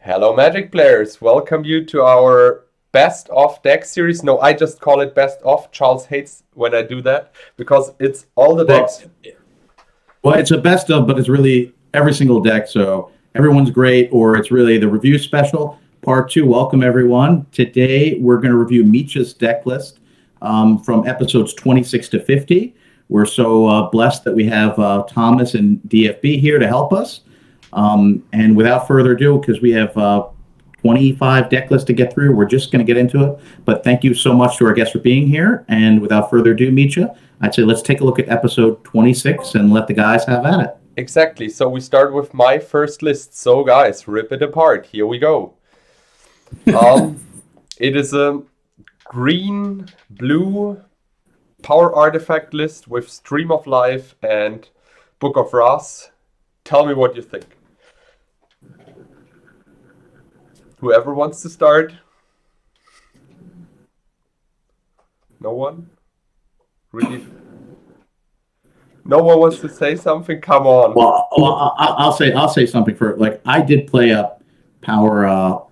Hello, Magic players. Welcome you to our Best of Deck series. No, I just call it Best of. Charles hates when I do that because it's all the decks. Well, it's a best of, but it's really every single deck. So everyone's great, or it's really the review special. Part 2. Welcome, everyone. Today, we're going to review Mitja's deck list from episodes 26 to 50. We're so blessed that we have Thomas and DFB here to help us. And without further ado, because we have 25 deck lists to get through, we're just going to get into it. But thank you so much to our guests for being here. And without further ado, Mitja, I'd say let's take a look at episode 26 and let the guys have at it. Exactly. So we start with my first list. So guys, rip it apart. Here we go. It is a green-blue power artifact list with Stream of Life and Book of Wrath. Tell me what you think. Whoever wants to start? No one? Really? No one wants to say something? Come on. Well, I'll say something for like I did play up power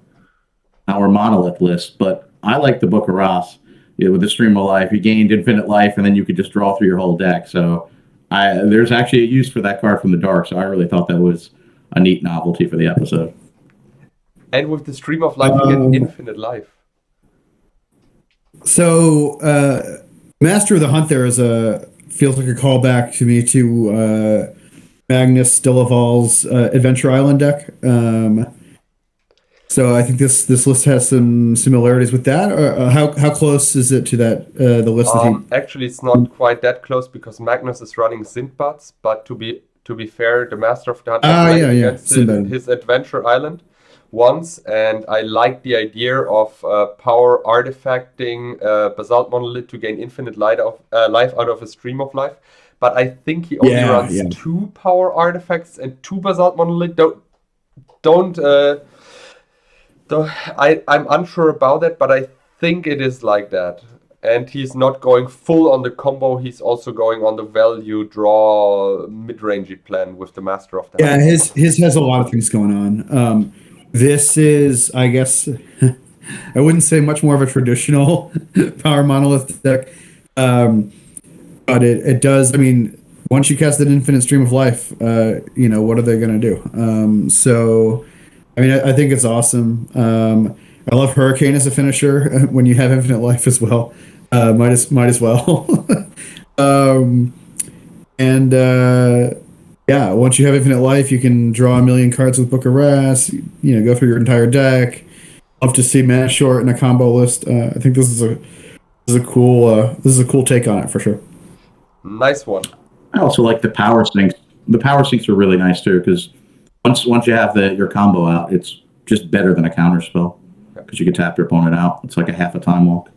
monolith list, but I like the Book of Wrath. With the Stream of Life, you gained infinite life, and then you could just draw through your whole deck. So there's actually a use for that card from the dark. So I really thought that was a neat novelty for the episode. And with the Stream of Life, you get infinite life. So, Master of the Hunt there feels like a callback to me to Magnus Stillaval's Adventure Island deck. So I think this list has some similarities with that. How close is it to that the list? Actually, it's not quite that close because Magnus is running Sindbads. But to be fair, the Master of the Hunt played against his Adventure Island once, and I like the idea of power artifacting Basalt Monolith to gain infinite life out of a Stream of Life. But I think he only runs 2 power artifacts and 2 Basalt Monolith. I'm unsure about that, but I think it is like that. And he's not going full on the combo. He's also going on the value draw mid-rangey plan with the Master of the Hunt. Yeah, his has a lot of things going on. This is, I guess, I wouldn't say much more of a traditional power monolith deck, but it does. I mean, once you cast an infinite Stream of Life, what are they going to do? So, I mean, I think it's awesome. I love Hurricane as a finisher when you have infinite life as well. Might as well. Yeah, once you have infinite life, you can draw a million cards with Book of Wrath. Go through your entire deck. Love to see mana short in a combo list. I think this is a cool take on it for sure. Nice one. I also like the power sinks. The power sinks are really nice too because once you have your combo out, it's just better than a counter spell because you can tap your opponent out. It's like a half a time walk.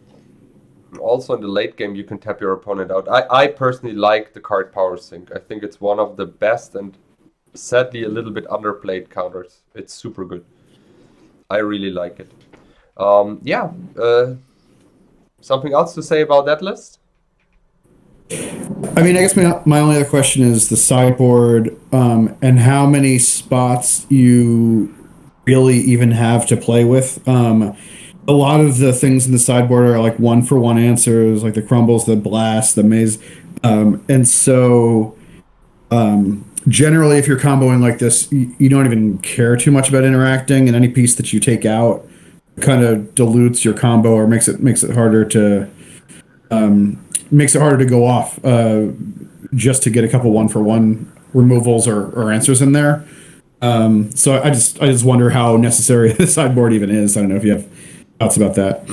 Also in the late game, you can tap your opponent out. I personally like the card Power Sync. I think it's one of the best and sadly a little bit underplayed counters. It's super good. I really like it. Something else to say about that list? I mean, I guess my only other question is the sideboard and how many spots you really even have to play with. A lot of the things in the sideboard are like 1-for-1 answers, like the crumbles, the blast, the maze. And so generally, if you're comboing like this, you don't even care too much about interacting, and any piece that you take out kind of dilutes your combo or makes it harder to go off just to get a couple 1-for-1 removals or answers in there. So I just wonder how necessary the sideboard even is. I don't know if you have thoughts about that.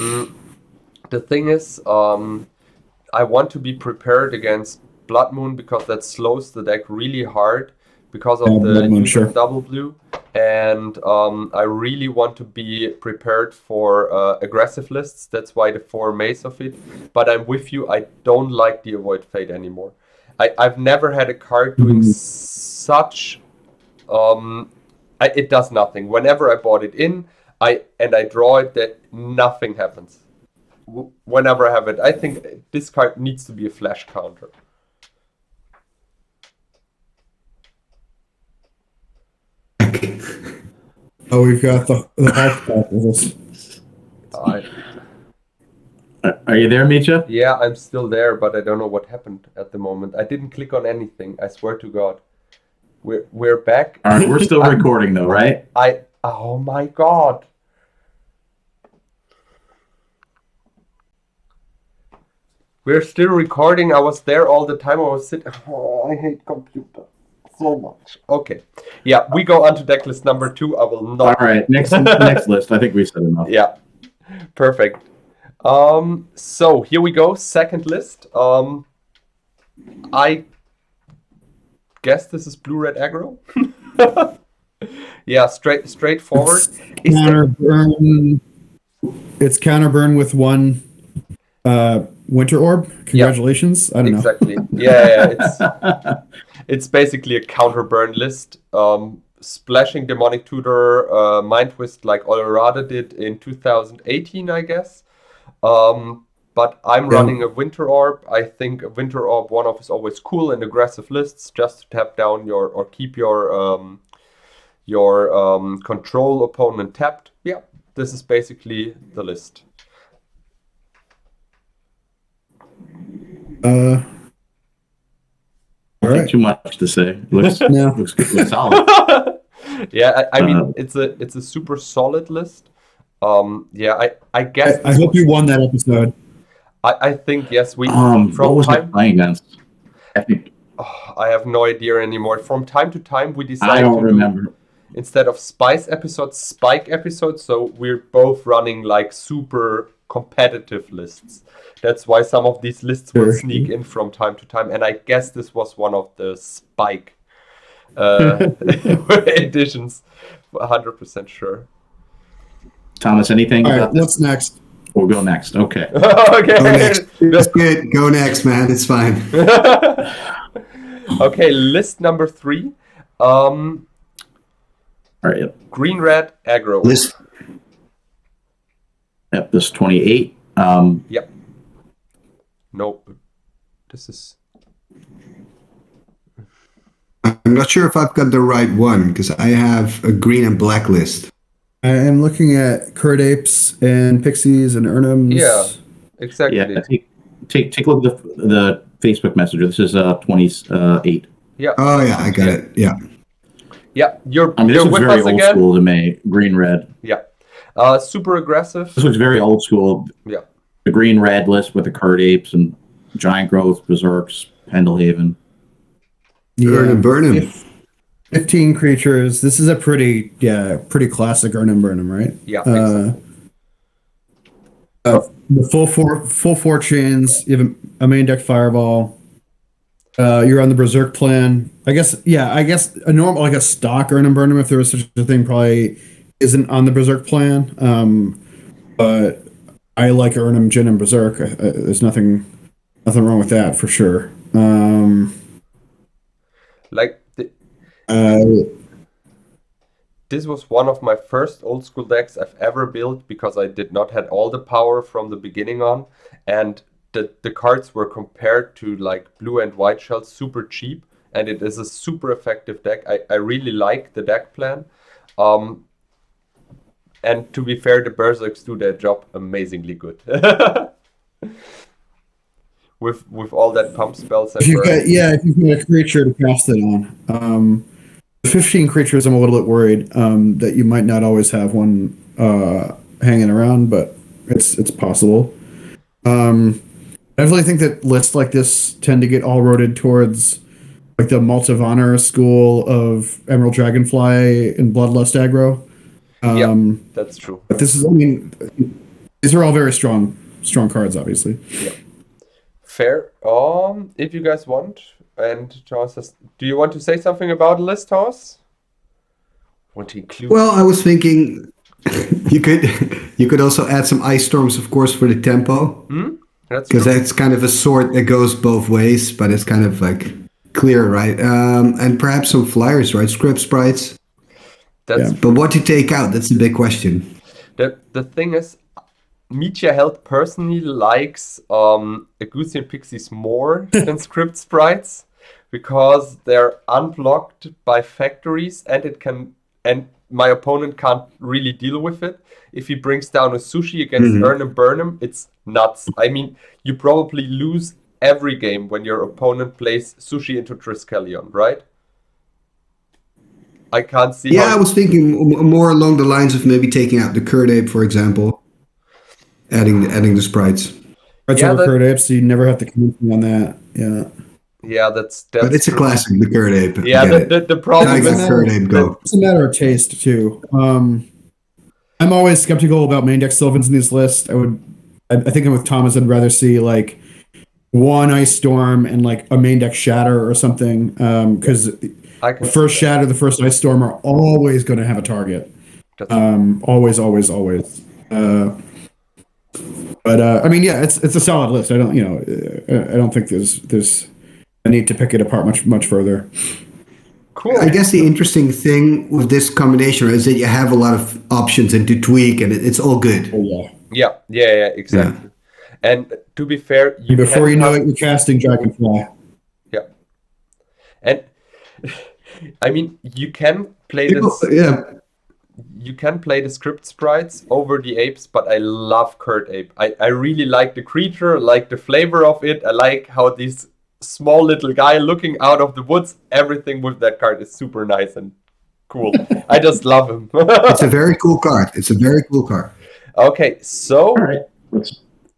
The thing is, I want to be prepared against Blood Moon because that slows the deck really hard because of the use of double blue. And I really want to be prepared for aggressive lists. That's why the 4 maze of it. But I'm with you. I don't like the Avoid Fate anymore. I've never had a card doing such... it does nothing. Whenever I bought it in, I draw it, that nothing happens. Whenever I have it, I think this card needs to be a flash counter. Oh, we've got the Hulk back with us. Are you there, Mitja? Yeah, I'm still there, but I don't know what happened at the moment. I didn't click on anything. I swear to God. We're back. All right, we're still recording though, right? Oh my God. We're still recording. I was there all the time. I was sitting. Oh, I hate computer so much. Okay. Yeah, we go on to decklist number 2. I will not. All right, next list. I think we said enough. Yeah. Perfect. So here we go. Second list. I guess this is blue red aggro. Yeah, straightforward. It's counterburn with one winter orb. Congratulations. Yeah, I don't know. Exactly. Yeah, it's basically a counterburn list. Splashing Demonic Tutor, Mind Twist like Olorada did in 2018, I guess. But I'm running a Winter Orb. I think a Winter Orb one-off is always cool in aggressive lists, just to tap down or keep your control opponent tapped. Yeah, this is basically the list. All right. Too much to say. Looks good. Looks solid. Yeah, I mean it's a super solid list. Yeah, I guess. I hope you won that episode. I think yes. We what was I playing against? I think I have no idea anymore. From time to time, we decided I don't remember. Instead of spice episodes, spike episodes. So we're both running like super competitive lists. That's why some of these lists will sneak in from time to time. And I guess this was one of the spike editions. 100% sure. Thomas, anything? All right, what's next? We'll go next. Okay. Okay. Go next. That's good. Go next, man. It's fine. Okay, list number 3. All right. Green red aggro. List. Yep. This 28. Yep. Nope. This is. I'm not sure if I've got the right one because I have a green and black list. I am looking at Curd Apes and Pixies and Urnums. Yeah, exactly. Yeah, take a look at the Facebook Messenger. This is 28. Yeah. Oh yeah, I got it. Yeah. Yeah, you're this looks with very us old again. school to me. Green red. Yeah. Super aggressive. This looks very old school. Yeah. The green red list with the Curd Apes and Giant Growth, Berserks, Pendelhaven. Yeah, burn him. 15 creatures. This is a pretty classic Urnum Burnham, right? Yeah. The full 4 chains. You have a main deck Fireball. You're on the Berserk plan. I guess a normal, like a stock Urnum Burnham, if there was such a thing, probably isn't on the Berserk plan. But I like Urnum, Jin, and Berserk. There's nothing wrong with that for sure. This was one of my first old school decks I've ever built because I did not have all the power from the beginning on, and the cards were compared to like blue and white shells super cheap, and it is a super effective deck. I really like the deck plan. And to be fair, the Berserks do their job amazingly good. With all that pump spells and if you've got a creature to cast it on. 15 creatures, I'm a little bit worried that you might not always have one hanging around, but it's possible. I definitely think that lists like this tend to get all rotated towards like the Malt of Honor school of Emerald Dragonfly and Bloodlust aggro. Yeah, that's true. But this is, these are all very strong cards, obviously. Yeah. Fair. If you guys want, and Thomas says, do you want to say something about the list, Thomas? Want to include? Well, I was thinking you could also add some ice storms, of course, for the tempo. Because that's kind of a sword that goes both ways, but it's kind of like clear, right? And perhaps some flyers, right? Script sprites. But what to take out? That's the big question. The thing is, Mitja Held personally likes Agustian Pixies more than Script Sprites because they're unblocked by factories, and my opponent can't really deal with it. If he brings down a sushi against Earn and Burn him, it's nuts. I mean, you probably lose every game when your opponent plays sushi into Triskelion, right? I can't see. Yeah, I was thinking more along the lines of maybe taking out the Curd Ape, for example, adding the sprites. Sprites over Curd Ape, so you never have to commit on that. Yeah. Yeah, that's but it's true. A classic, the Curd Ape. Yeah, the problem is Curd Ape go. It's a matter of taste too. I'm always skeptical about main deck Sylvans in these lists. I think I'm with Thomas. I'd rather see like one Ice Storm and like a main deck Shatter or something. Because the first Shatter, the first Ice Storm are always going to have a target. Always. But I mean, yeah, it's a solid list. I don't think there's a need to pick it apart much further. Cool. I guess the interesting thing with this combination is that you have a lot of options and to tweak, and it's all good. Oh, yeah. Yeah, exactly. Yeah. And to be fair, before you know it, you're casting Dragonfly. Yeah. And I mean, you can play this. Yeah. You can play the script sprites over the apes, but I love Curd Ape. I really like the creature, like the flavor of it. I like how these small little guy looking out of the woods. Everything with that card is super nice and cool. I just love him. It's a very cool card. Okay, so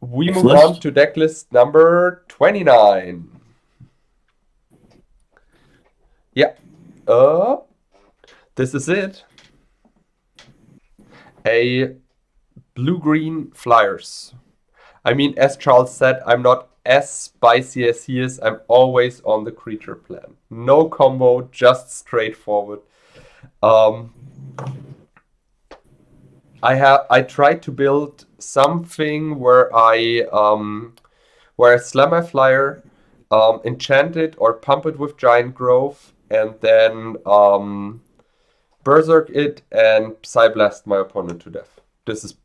we move on to deck list number 29. Yeah. This is it. A blue-green Flyers. I mean, as Charles said, I'm not as spicy as he is. I'm always on the creature plan. No combo, just straightforward. I tried to build something where I slam my flyer, enchant it or pump it with Giant Growth, and then Berserk it and Psyblast my opponent to death. This is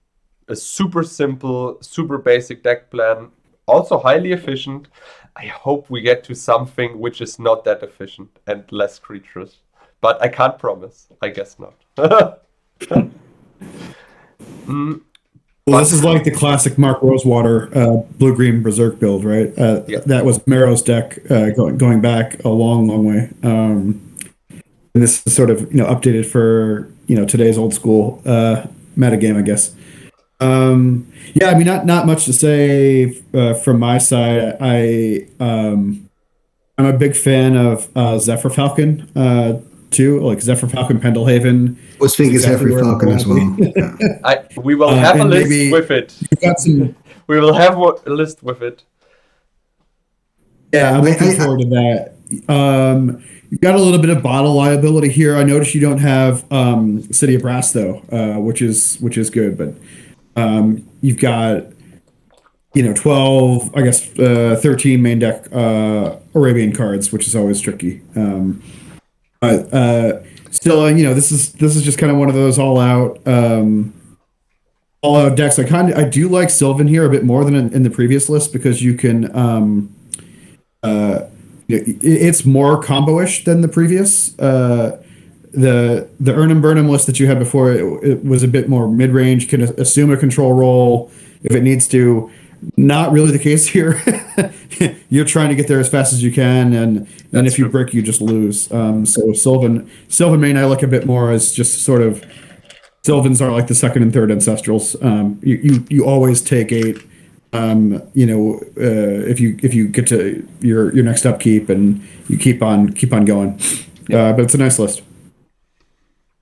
a super simple, super basic deck plan. Also highly efficient. I hope we get to something which is not that efficient and less creatures. But I can't promise. I guess not. Well, this is like the classic Mark Rosewater blue-green Berserk build, right? That was Marrow's deck going back a long way. And this is sort of updated for today's old school metagame, I guess. Yeah, I mean, not much to say from my side. I'm a big fan of Zephyr Falcon too, like Zephyr Falcon Pendelhaven. I was thinking Zephyr Falcon as well. Yeah. We will have a list with it. We will have a list with it. Yeah, I'm looking forward to that. You've got a little bit of bottle liability here. I noticed you don't have City of Brass though, which is good, but you've got 12, I guess 13 main deck Arabian cards, which is always tricky. But still, this is just kind of one of those all out decks. I do like Sylvan here a bit more than in the previous list because you can it's more combo-ish than the previous. The Earn and Burn 'em list that you had before, it was a bit more mid-range, can assume a control role if it needs to. Not really the case here. You're trying to get there as fast as you can, and if you brick, you just lose. So Sylvan main I like a bit more as just sort of Sylvans are like the second and third ancestrals. You always take 8. If you get to your next upkeep and you keep on going. But it's a nice list.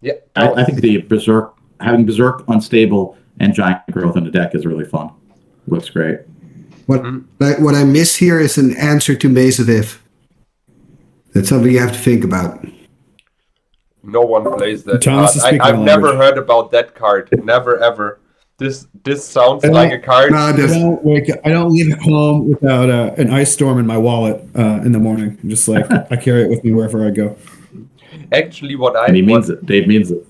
Yeah, I think the having Berserk unstable and Giant Growth in the deck is really fun. Looks great. What I miss here is an answer to Maze of If. That's something you have to think about. No one plays that Thomas card. I've never heard about that card. Never ever. This sounds like a card. I don't leave home without an Ice Storm in my wallet in the morning. I'm just like I carry it with me wherever I go. Actually, Dave means it.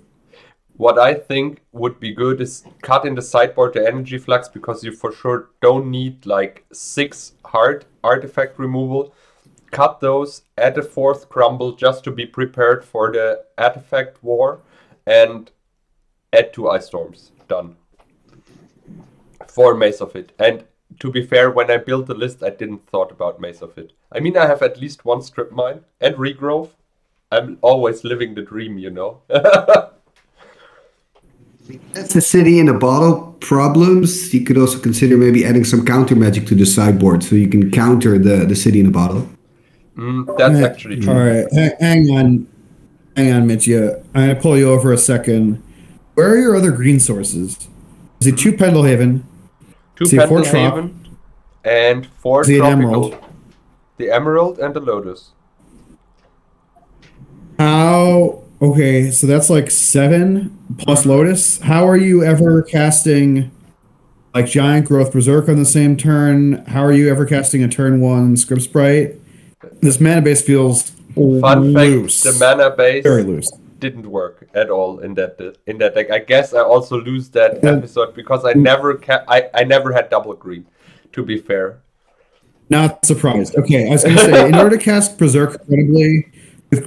What I think would be good is cut in the sideboard the energy flux, because you for sure don't need like 6 hard artifact removal. Cut those, add a 4th crumble just to be prepared for the artifact war, and add 2 Ice Storms. Done. 4 Mace of It. And to be fair, when I built the list, I didn't thought about Mace of It. I mean, I have at least 1 Strip Mine and Regrowth. I'm always living the dream, you know. That's the city in a bottle problems. You could also consider maybe adding some counter magic to the sideboard so you can counter the city in a bottle. That's actually true. All right, hang on, Mitja. I'm gonna pull you over a second. Where are your other green sources? Is it 2 Pendelhaven? 2 Pendelhaven and 4 the Tropical. Emerald. The Emerald and the Lotus. How? Okay, so that's like 7 plus Lotus. How are you ever casting like Giant Growth Berserk on the same turn? How are you ever casting a turn 1 Script Sprite? This mana base feels Fun loose. fact: the mana base Very loose. didn't work at all in that deck. I guess I also lose that episode because I never I never had double green. To be fair, Not surprised. Okay, I was going to say, in order to cast Berserk credibly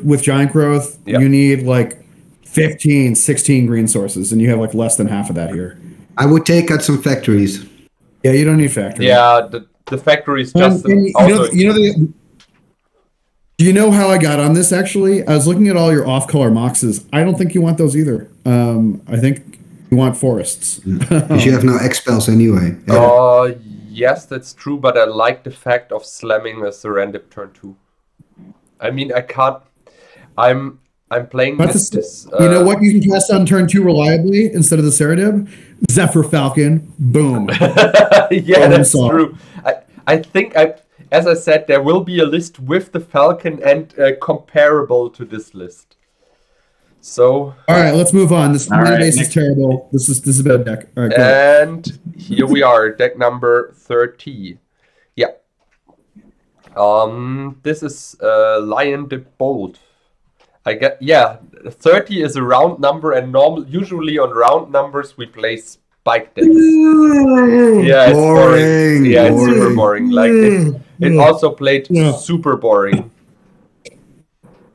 with Giant Growth, you need like 15, 16 green sources, and you have like less than half of that here. I would take out some factories. Yeah, you don't need factory. yeah, the factory is just Do you know how I got on this, actually? I was looking at all your off-color moxes. I don't think you want those either. I think you want forests. Because you have no X-Spells anyway. Yes, that's true, but I like the fact of slamming a Serendip turn 2. I mean, I can't. I'm playing this. You know what you can cast on turn 2 reliably instead of the Serendip? Zephyr Falcon. Boom. Yeah, that's true. I think as I said, there will be a list with the Falcon and comparable to this list. So. All right, let's move on. This mana base is terrible. This is a bad deck. All right, and here we are, deck number 30. Yeah. This is Lion the Bold. 30 is a round number, and usually on round numbers we play spike decks. Yeah, it's boring. Yeah, it's super boring. Like it also played super boring.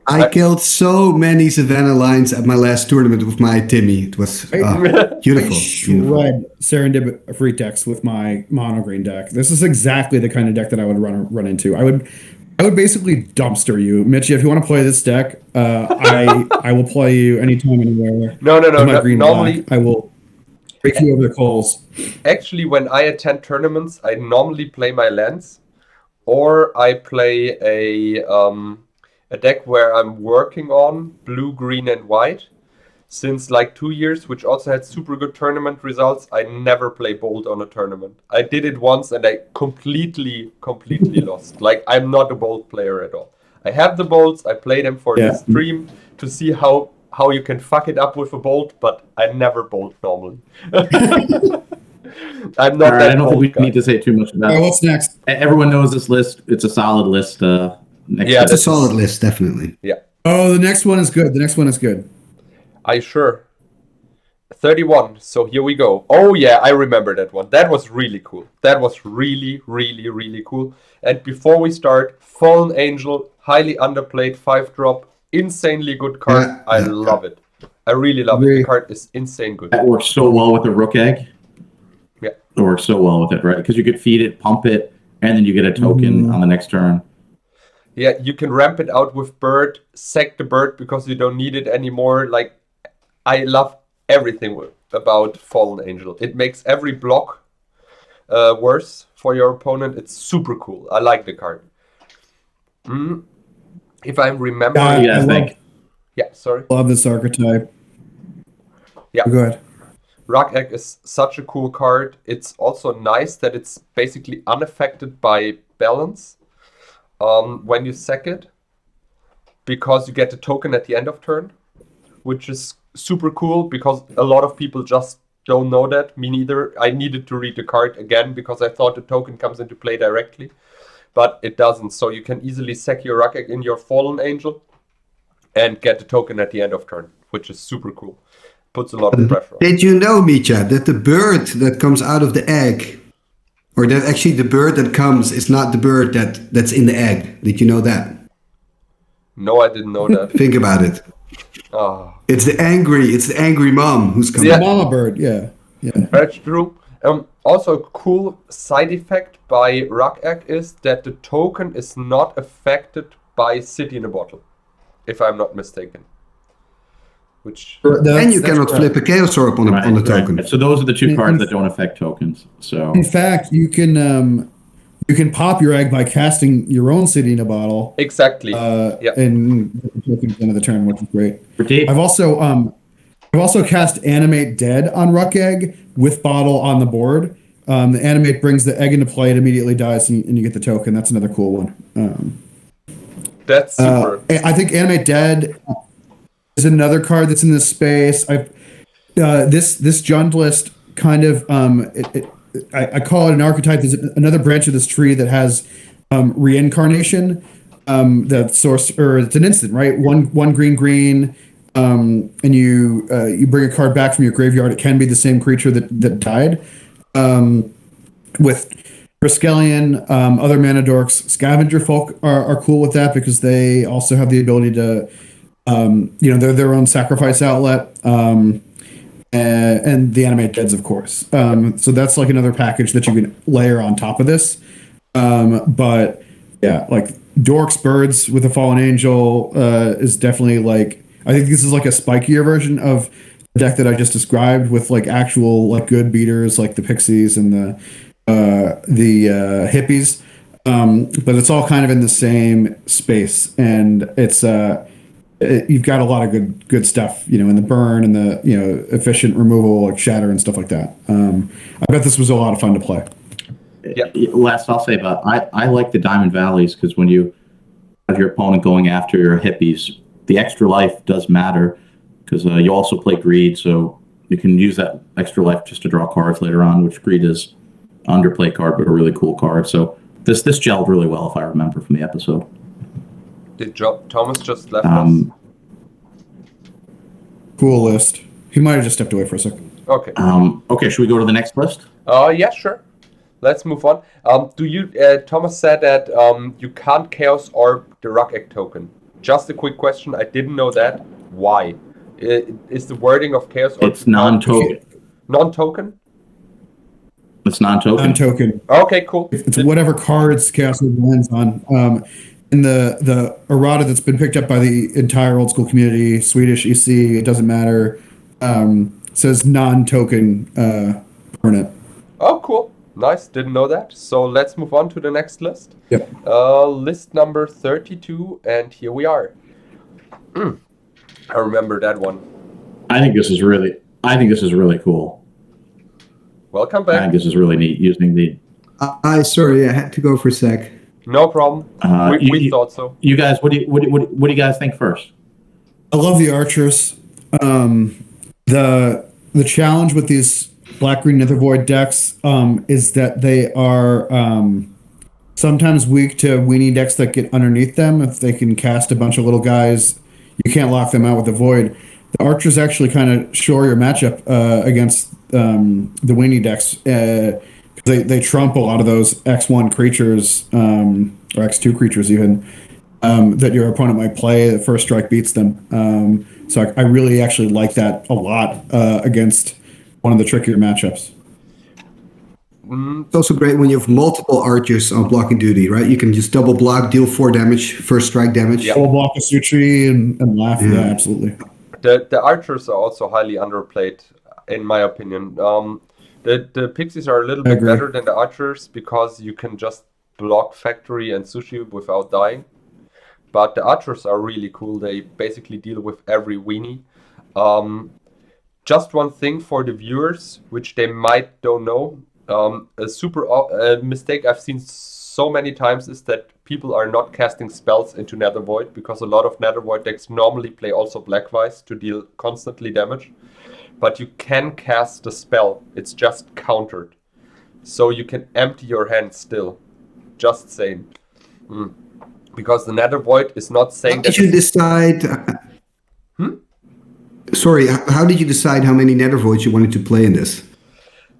I killed so many Savannah lines at my last tournament with my Timmy. It was beautiful. I shred Serendip free decks with my mono green deck. This is exactly the kind of deck that I would run into. I would basically dumpster you, Mitchie. If you want to play this deck, I will play you anytime, anywhere. No. Normally, I will break you over the coals. Actually, when I attend tournaments, I normally play my lands, or I play a deck where I'm working on blue, green, and white since like 2 years, which also had super good tournament results. I never play Bolt on a tournament. I did it once and I completely lost. Like, I'm not a Bolt player at all. I have the Bolts, I play them for the stream to see how you can fuck it up with a Bolt, but I never Bolt normally. I'm not that I don't think we need to say too much about it. What's next? Everyone knows this list. It's a solid list. It's a solid list, definitely. Yeah. Oh, the next one is good. Are you sure? 31. So here we go. Oh yeah, I remember that one. That was really cool. That was really cool. And before we start, Fallen Angel, highly underplayed 5-drop, insanely good card. I love it. I really love it. The card is insane good. That works so well with the Rook Egg. Yeah. It works so well with it, right? Because you could feed it, pump it, and then you get a token on the next turn. Yeah, you can ramp it out with bird, sack the bird because you don't need it anymore. Like, I love everything about Fallen Angel. It makes every block worse for your opponent. It's super cool. I like the card. If I'm remembering... sorry. Love this archetype. Yeah. Go ahead. Rock Egg is such a cool card. It's also nice that it's basically unaffected by balance. When you sack it, because you get the token at the end of turn, which is super cool because a lot of people just don't know that. Me neither. I needed to read the card again because I thought the token comes into play directly, but it doesn't. So you can easily sack your Rock Egg in your Fallen Angel and get the token at the end of turn, which is super cool. Puts a lot of pressure on. Did you know, Mitja, that the bird that comes out of the egg, or that actually the bird that comes is not the bird that's in the egg? Did you know that? No, I didn't know that. Think about it. Oh. It's the angry mom who's coming. The mama bird, yeah. That's true. Also, a cool side effect by Rock Egg is that the token is not affected by City in a Bottle, if I'm not mistaken. And you cannot flip a Chaos Orb on the token. Right. So those are the two cards that don't affect tokens. So in fact, you can pop your egg by casting your own City in a Bottle. Exactly. And tokens end of the turn, which is great. Dave, I've also cast Animate Dead on Ruck Egg with Bottle on the board. The Animate brings the egg into play, it immediately dies, and you get the token. That's another cool one. That's super. I think Animate Dead is another card that's in this space. This Jund list kind of I call it an archetype. There's another branch of this tree that has reincarnation. That source, or it's an instant, right? One green, and you bring a card back from your graveyard. It can be the same creature that died. With Triskelion, other mana dorks, Scavenger Folk are cool with that because they also have the ability to, they're their own sacrifice outlet. And the Animate Deads, of course. So that's like another package that you can layer on top of this. But yeah, like Dorks Birds with a Fallen Angel is definitely like, I think this is like a spikier version of the deck that I just described with like actual like good beaters like the Pixies and the Hippies. But it's all kind of in the same space, and it's you've got a lot of good stuff, in the burn and the efficient removal like shatter and stuff like that. I bet this was a lot of fun to play. Yeah. Last I'll say about I like the Diamond Valleys because when you have your opponent going after your Hippies, the extra life does matter because you also play Greed, so you can use that extra life just to draw cards later on, which Greed is an underplay card but a really cool card. So this gelled really well if I remember from the episode. Did Thomas just left us? Cool list. He might have just stepped away for a second. Okay. Okay, should we go to the next list? Yeah, sure. Let's move on. Thomas said that you can't Chaos Orb the Rock Egg token. Just a quick question. I didn't know that. Why? Is the wording of Chaos Orb... It's non-token. Non-token? It's non-token. Non-token. Okay, cool. It's whatever cards Chaos Orb lands on. In the errata that's been picked up by the entire old school community, Swedish EC, it doesn't matter, says non-token permanent. Oh, cool. Nice. Didn't know that. So let's move on to the next list. Yep. List number 32, and here we are. I remember that one. I think this is really cool. Welcome back. I think this is really neat using the... Sorry, I had to go for a sec. No problem. We thought so. You guys, what do you guys think first? I love the archers. The challenge with these black-green Nether Void decks is that they are sometimes weak to weenie decks that get underneath them. If they can cast a bunch of little guys, you can't lock them out with the Void. The archers actually kind of shore your matchup against the weenie decks. They trump a lot of those X1 creatures, or X2 creatures even, that your opponent might play. The first strike beats them. So I really actually like that a lot against one of the trickier matchups. It's also great when you have multiple archers on blocking duty, right? You can just double block, deal 4 damage, first strike damage. Yeah. Double block a Sutri and laugh. Yeah, absolutely. The archers are also highly underplayed, in my opinion. The Pixies are a little bit better than the archers because you can just block Factory and Sushi without dying. But the archers are really cool. They basically deal with every weenie. Just one thing for the viewers, which they might don't know. A super mistake I've seen so many times is that people are not casting spells into Nether Void because a lot of Nether Void decks normally play also Black-Wise to deal constantly damage. But you can cast the spell. It's just countered. So you can empty your hand still. Just saying. Because the Nether Void is not saying that... How did you decide... Sorry, how did you decide how many Nether Voids you wanted to play in this?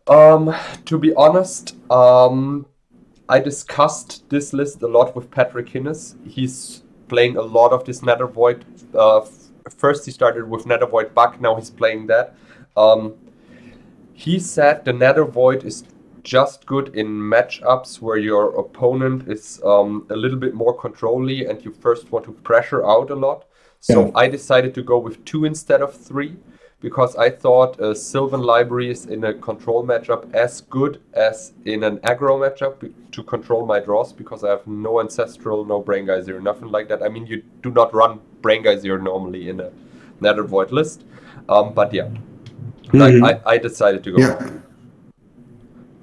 To be honest, I discussed this list a lot with Patrick Hinnes. He's playing a lot of this Nether Void first he started with Nether Void Bug, now he's playing that. He said the Nether Void is just good in matchups where your opponent is a little bit more control-y and you first want to pressure out a lot. So I decided to go with 2 instead of 3 because I thought Sylvan Library is in a control matchup as good as in an aggro matchup to control my draws because I have no Ancestral, no Brain Geyser, nothing like that. I mean, you do not run Brain Geyser normally in a Nether Void list. But yeah, I decided to go with 2.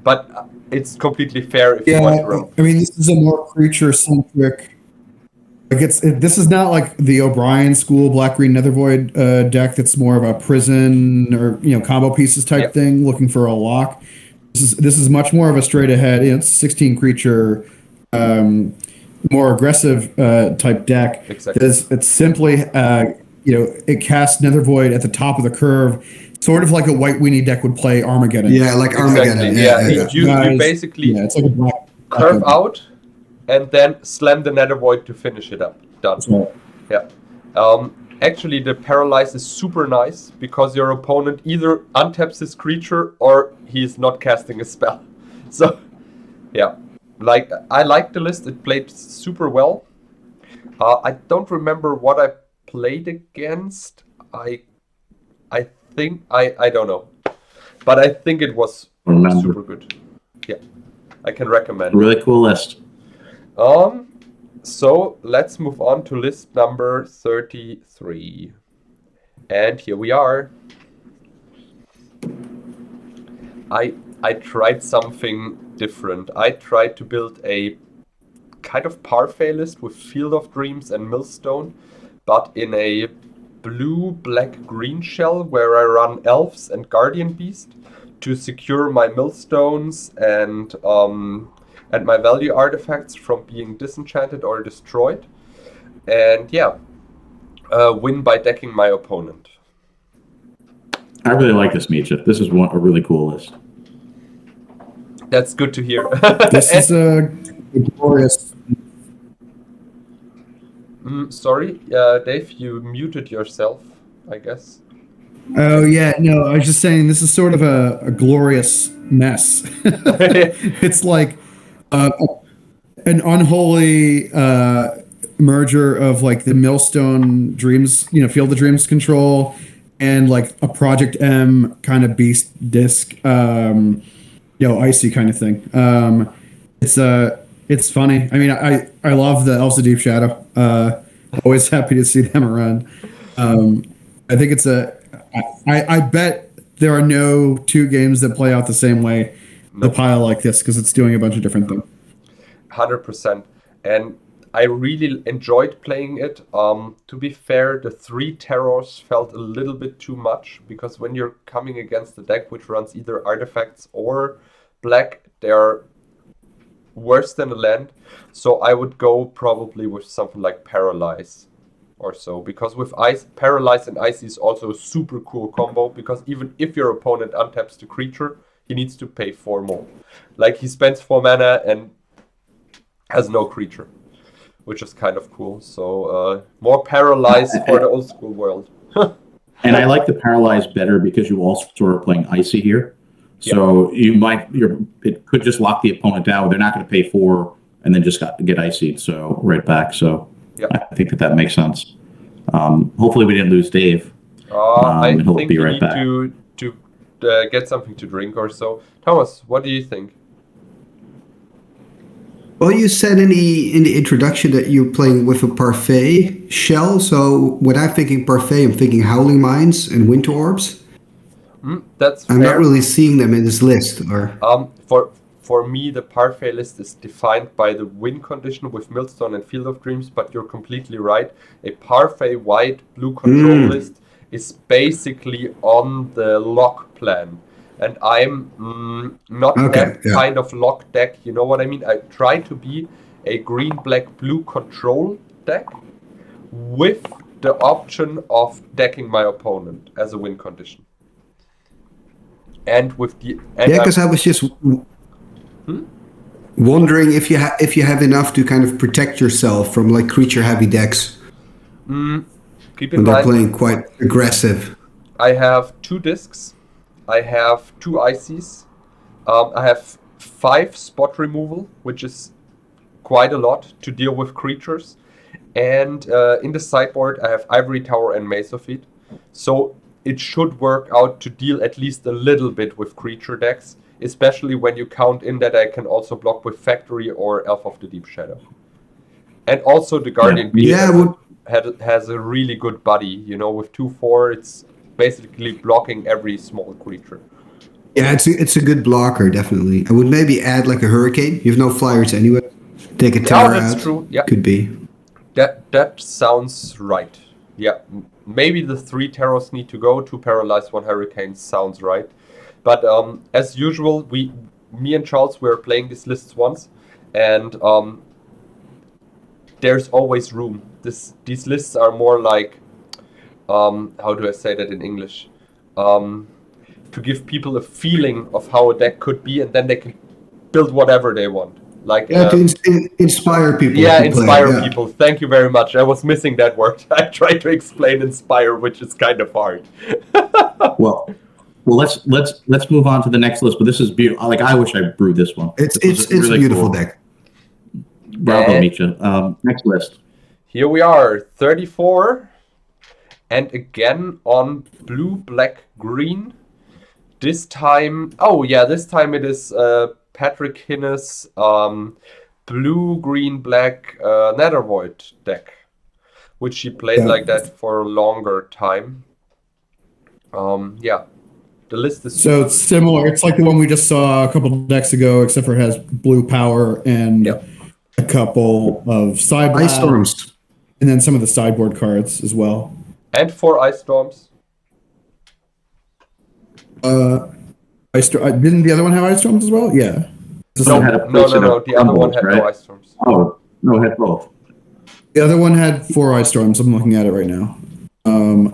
But it's completely fair if you want to run. I mean, this is a more creature-centric. Like this is not like the O'Brien School Black Green Nether Void deck that's more of a prison or combo pieces type thing, looking for a lock. This is much more of a straight ahead. It's 16 creature, more aggressive type deck. Exactly. It's simply it casts Nether Void at the top of the curve. Sort of like a White Weenie deck would play Armageddon. Yeah, like Armageddon. Exactly. You basically it's like a black curve out and then slam the Nether Void to finish it up. Done. Right. Yeah. Actually, the Paralyze is super nice because your opponent either untaps his creature or he's not casting a spell. So, yeah. I like the list. It played super well. I don't remember what I played against. I think I don't know, but I think it was super good. Yeah, I can recommend. Really cool list. So let's move on to list number 33, and here we are. I tried something different. I tried to build a kind of parfait list with Field of Dreams and Millstone, but in a blue, black, green shell where I run Elves and Guardian Beast to secure my Millstones and my value artifacts from being disenchanted or destroyed. And yeah, win by decking my opponent. I really like this, Mitja. This is a really cool list. That's good to hear. This is a glorious. Sorry, Dave, you muted yourself, I guess. Oh, yeah. No, I was just saying this is sort of a glorious mess. It's like an unholy merger of like the Millstone Dreams, Field of Dreams control and like a Project M kind of beast disc, icy kind of thing. It's funny. I mean, I love the Elves of Deep Shadow. Always happy to see them around. I think it's I bet there are no 2 games that play out the same way. The pile like this because it's doing a bunch of different things. 100%. And I really enjoyed playing it. To be fair, the 3 terrors felt a little bit too much because when you're coming against a deck which runs either artifacts or black, they're worse than a land. So I would go probably with something like Paralyze or so, because with Paralyze and Icy is also a super cool combo, because even if your opponent untaps the creature, he needs to pay 4 more. Like he spends 4 mana and has no creature, which is kind of cool. So more Paralyze for the old school world. And I like the Paralyze better because you also are playing Icy here. So it could just lock the opponent down. They're not going to pay 4 and then just get IC'd, so right back. So I think that makes sense. Hopefully we didn't lose Dave. I think be we right need back. to get something to drink or so. Thomas, what do you think? Well, you said in the introduction that you're playing with a parfait shell. So when I'm thinking parfait, I'm thinking Howling Mines and Winter Orbs. That's fair. I'm not really seeing them in this list. Or for me, the parfait list is defined by the win condition with Millstone and Field of Dreams, but you're completely right. A parfait white blue control list is basically on the lock plan. And I'm not that kind of lock deck, you know what I mean? I try to be a green, black, blue control deck with the option of decking my opponent as a win condition. And with the because I was just wondering if you have enough to kind of protect yourself from like creature heavy decks. Keep in when they're mind, playing quite aggressive. I have 2 discs. I have 2 ICs. I have 5 spot removal, which is quite a lot to deal with creatures. And in the sideboard, I have Ivory Tower and Mesophyte. So it should work out to deal at least a little bit with creature decks, especially when you count in that I can also block with Factory or Elf of the Deep Shadow. And also the Guardian Beast has a really good body. With 2/4, it's basically blocking every small creature. Yeah, it's a good blocker, definitely. I would maybe add like a Hurricane. You have no flyers anyway. Take a terror out. That's true. Yeah, could be. That sounds right. Yeah, maybe the 3 terrors need to go. 2 paralyzed, 1 hurricane sounds right. But as usual, me and Charles were playing these lists once, and there's always room. These lists are more like, how do I say that in English? To give people a feeling of how a deck could be, and then they can build whatever they want. Like to inspire people. Yeah, inspire people. Thank you very much. I was missing that word. I tried to explain inspire, which is kind of hard. Well, let's move on to the next list. But this is beautiful. Like, I wish I brewed this one. It's really a beautiful deck. Bravo, Mitja. Next list. Here we are, 34, and again on blue, black, green. This time, this time it is Patrick Hinnes blue, green, black Nethervoid deck, which he played like that for a longer time. The list is so it's similar. It's like the one we just saw a couple of decks ago, except for it has blue power and a couple of sideboard Ice Storms, and then some of the sideboard cards as well. And 4 Ice Storms. Didn't the other one have Ice Storms as well? Yeah. No. The other one had no Ice Storms. Oh, no, it had both. The other one had 4 Ice Storms. I'm looking at it right now. I'm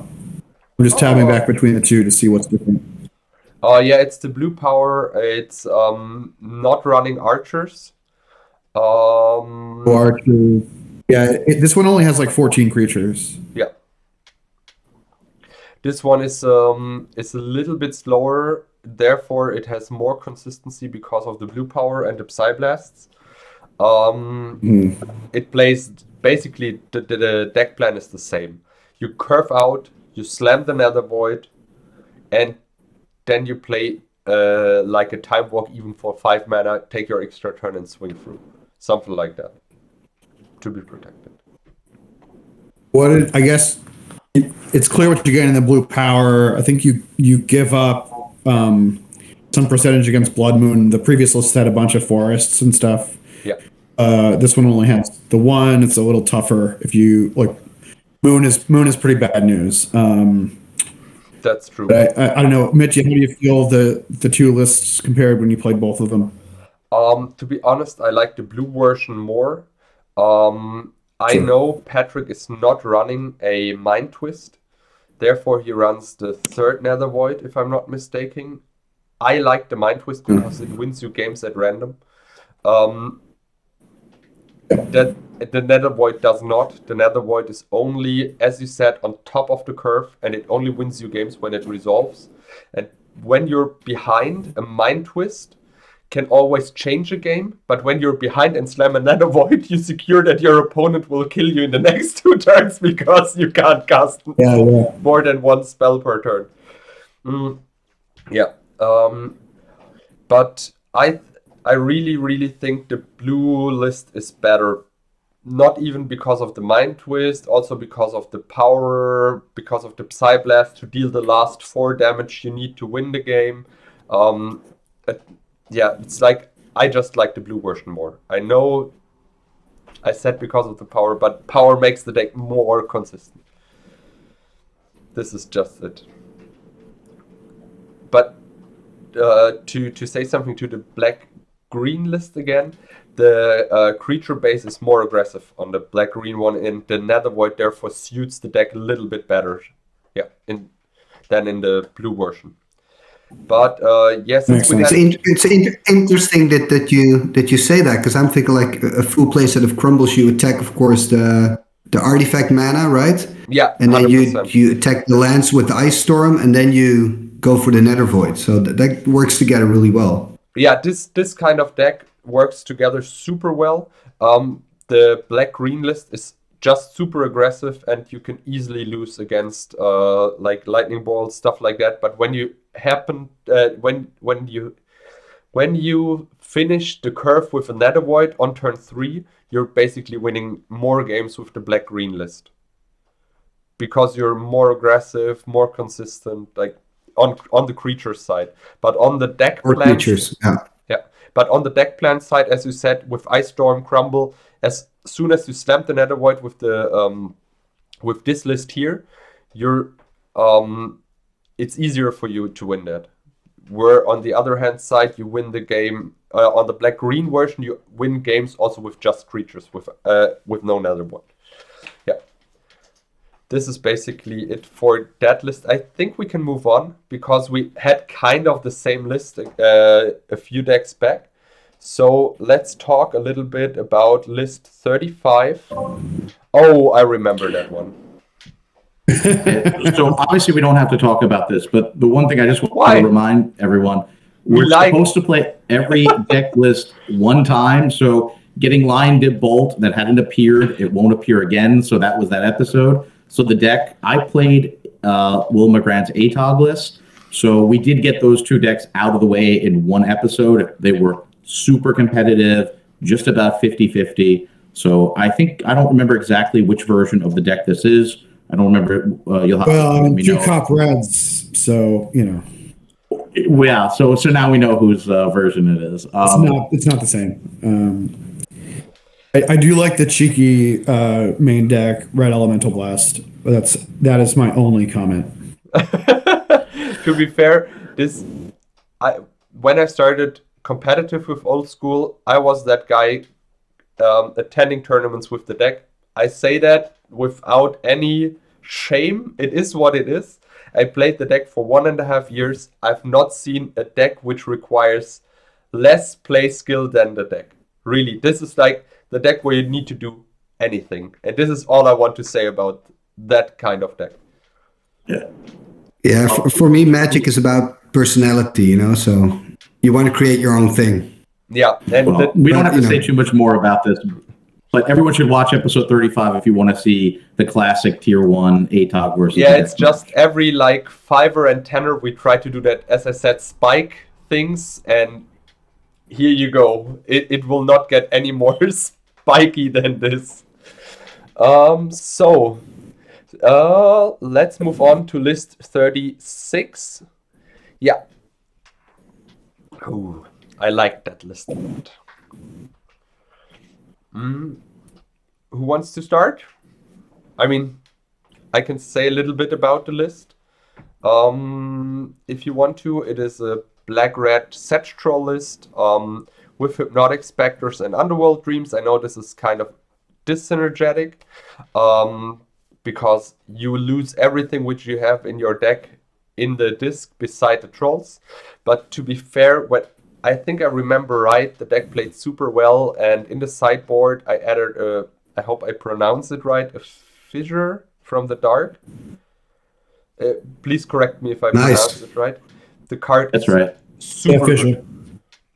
just tabbing back between the two to see what's different. It's the blue power. It's not running archers. Archers. Yeah, this one only has like 14 creatures. Yeah. This one is a little bit slower, therefore it has more consistency because of the blue power and the Psyblasts. It plays basically the deck plan is the same. You curve out, you slam the Nether Void, and then you play like a Time Walk even for 5 mana, take your extra turn and swing through. Something like that. To be protected. I guess it's clear what you're getting in the blue power. I think you give up some percentage against Blood Moon. The previous list had a bunch of forests and stuff. Yeah. This one only has the one. It's a little tougher. If you like, Moon is pretty bad news. That's true. But I don't know, Mitja, how do you feel the 2 lists compared when you played both of them? To be honest, I like the blue version more. I know Patrick is not running a Mind Twist, therefore he runs the 3rd Nether Void, if I'm not mistaken. I like the Mind Twist because it wins you games at random. That the Nether Void does not. The Nether Void is only, as you said, on top of the curve, and it only wins you games when it resolves. And when you're behind, a Mind Twist can always change a game, but when you're behind and slam a Nether Void, you secure that your opponent will kill you in the next 2 turns because you can't cast more than 1 spell per turn. But I really, really think the blue list is better. Not even because of the Mind Twist, also because of the power, because of the Psyblast to deal the last 4 damage you need to win the game. It's like, I just like the blue version more. I know I said because of the power, but power makes the deck more consistent. This is just it. But to say something to the black-green list again, the creature base is more aggressive on the black-green one, and the Nether Void therefore suits the deck a little bit better than in the blue version. But yes, it's interesting that you say that, because I'm thinking like a full play set of Crumbles. You attack, of course, the the artifact mana, right? Yeah, And then 100%. you attack the lands with the Ice Storm, and then you go for the Nether Void. So that works together really well. Yeah, this kind of deck works together super well. The black-green list is just super aggressive, and you can easily lose against like lightning bolts, stuff like that. But when you when you finish the curve with a Nether Void on turn 3, you're basically winning more games with the black-green list because you're more aggressive, more consistent, like on the creature side. But on the deck Or plans, creatures, yeah. yeah. But on the deck plan side, as you said, with Ice Storm, Crumble, as soon as you stamp the Nether Void with this list here, you're it's easier for you to win that. Where on the other hand side, you win the game on the black-green version, you win games also with just creatures with no Nether Void. Yeah. This is basically it for that list. I think we can move on because we had kind of the same list a few decks back. So let's talk a little bit about list 35. Oh, I remember that one. So obviously we don't have to talk about this, but the one thing I just want Why? to remind everyone, we're supposed to play every deck list one time. So getting Lion Dip Bolt that hadn't appeared, it won't appear again. So that was that episode. So the deck, I played Will McGrant's ATOG list. So we did get those two decks out of the way in one episode. They were super competitive, just about 50-50. So I don't remember exactly which version of the deck this is. I don't remember. You'll have to let me know. 2 cop reds, so you know. Yeah, so now we know whose version it is. It's not the same. I do like the cheeky main deck, Red Elemental Blast. That is my only comment. To be fair, when I started competitive with Old School, I was that guy attending tournaments with the deck. I say that without any shame. It is what it is. I played the deck for 1.5 years. I've not seen a deck which requires less play skill than the deck. Really, this is like the deck where you need to do anything. And this is all I want to say about that kind of deck. Yeah. Yeah, for me, Magic is about personality, you know, so you want to create your own thing. Yeah. And we don't have to say too much more about this, but everyone should watch episode 35 if you want to see the classic tier 1 ATOG versus. Yeah, it's just every like 5er and 10er we try to do that, as I said, spike things, and here you go. It will not get any more spiky than this. So let's move on to list 36. Yeah. Oh, I like that list a lot. Who wants to start? I mean, I can say a little bit about the list. If you want to, it is a black-red Set Troll list with Hypnotic Specters and Underworld Dreams. I know this is kind of dyssynergetic because you lose everything which you have in your deck in the disc beside the trolls. But to be fair, I think I remember right, the deck played super well, and in the sideboard I added I hope I pronounce it right, a Fissure from the Dark. Please correct me if I pronounce it right. The card That's right. Super good.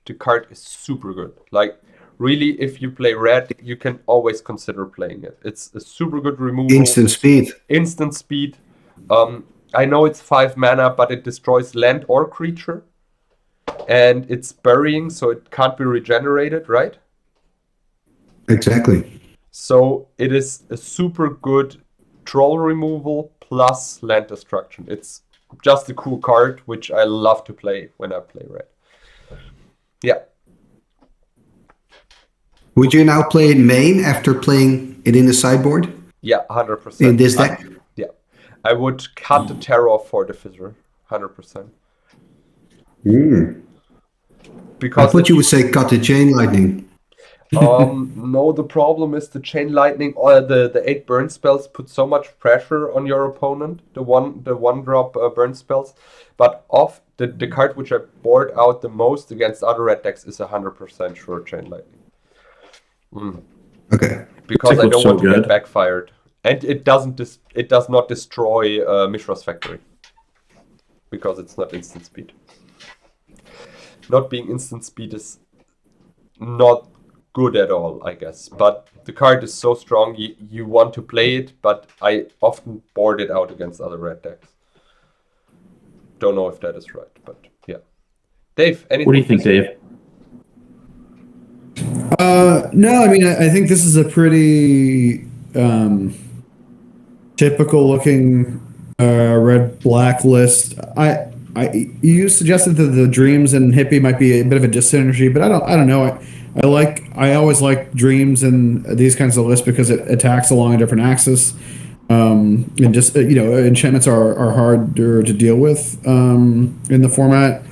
The card is super good. Like, really, if you play red, you can always consider playing it. It's a super good removal. Instant speed. Instant speed. I know it's 5 mana, but it destroys land or creature. And it's burying, so it can't be regenerated, right? Exactly. So it is a super good troll removal plus land destruction. It's just a cool card, which I love to play when I play red. Yeah. Would you now play it main after playing it in the sideboard? Yeah, 100%. In this deck? Yeah. I would cut the terror for the Fissure, 100%. Because I thought you would say cut the Chain Lightning. No, the problem is the Chain Lightning or the 8 burn spells put so much pressure on your opponent, the one drop burn spells. But off the card which I board out the most against other red decks is 100% sure Chain Lightning. Okay. Because I don't want to get backfired And it does not destroy Mishra's Factory because it's not instant speed. Not being instant speed is not good at all, I guess. But the card is so strong, you want to play it, but I often board it out against other red decks. Don't know if that is right, but yeah. Dave, anything? What do you think, Dave? No, I mean, I think this is a pretty typical looking red-black list. You suggested that the Dreams and Hippie might be a bit of a dyssynergy, but I don't know. I always like Dreams and these kinds of lists because it attacks along a different axis. And just enchantments are harder to deal with in the format.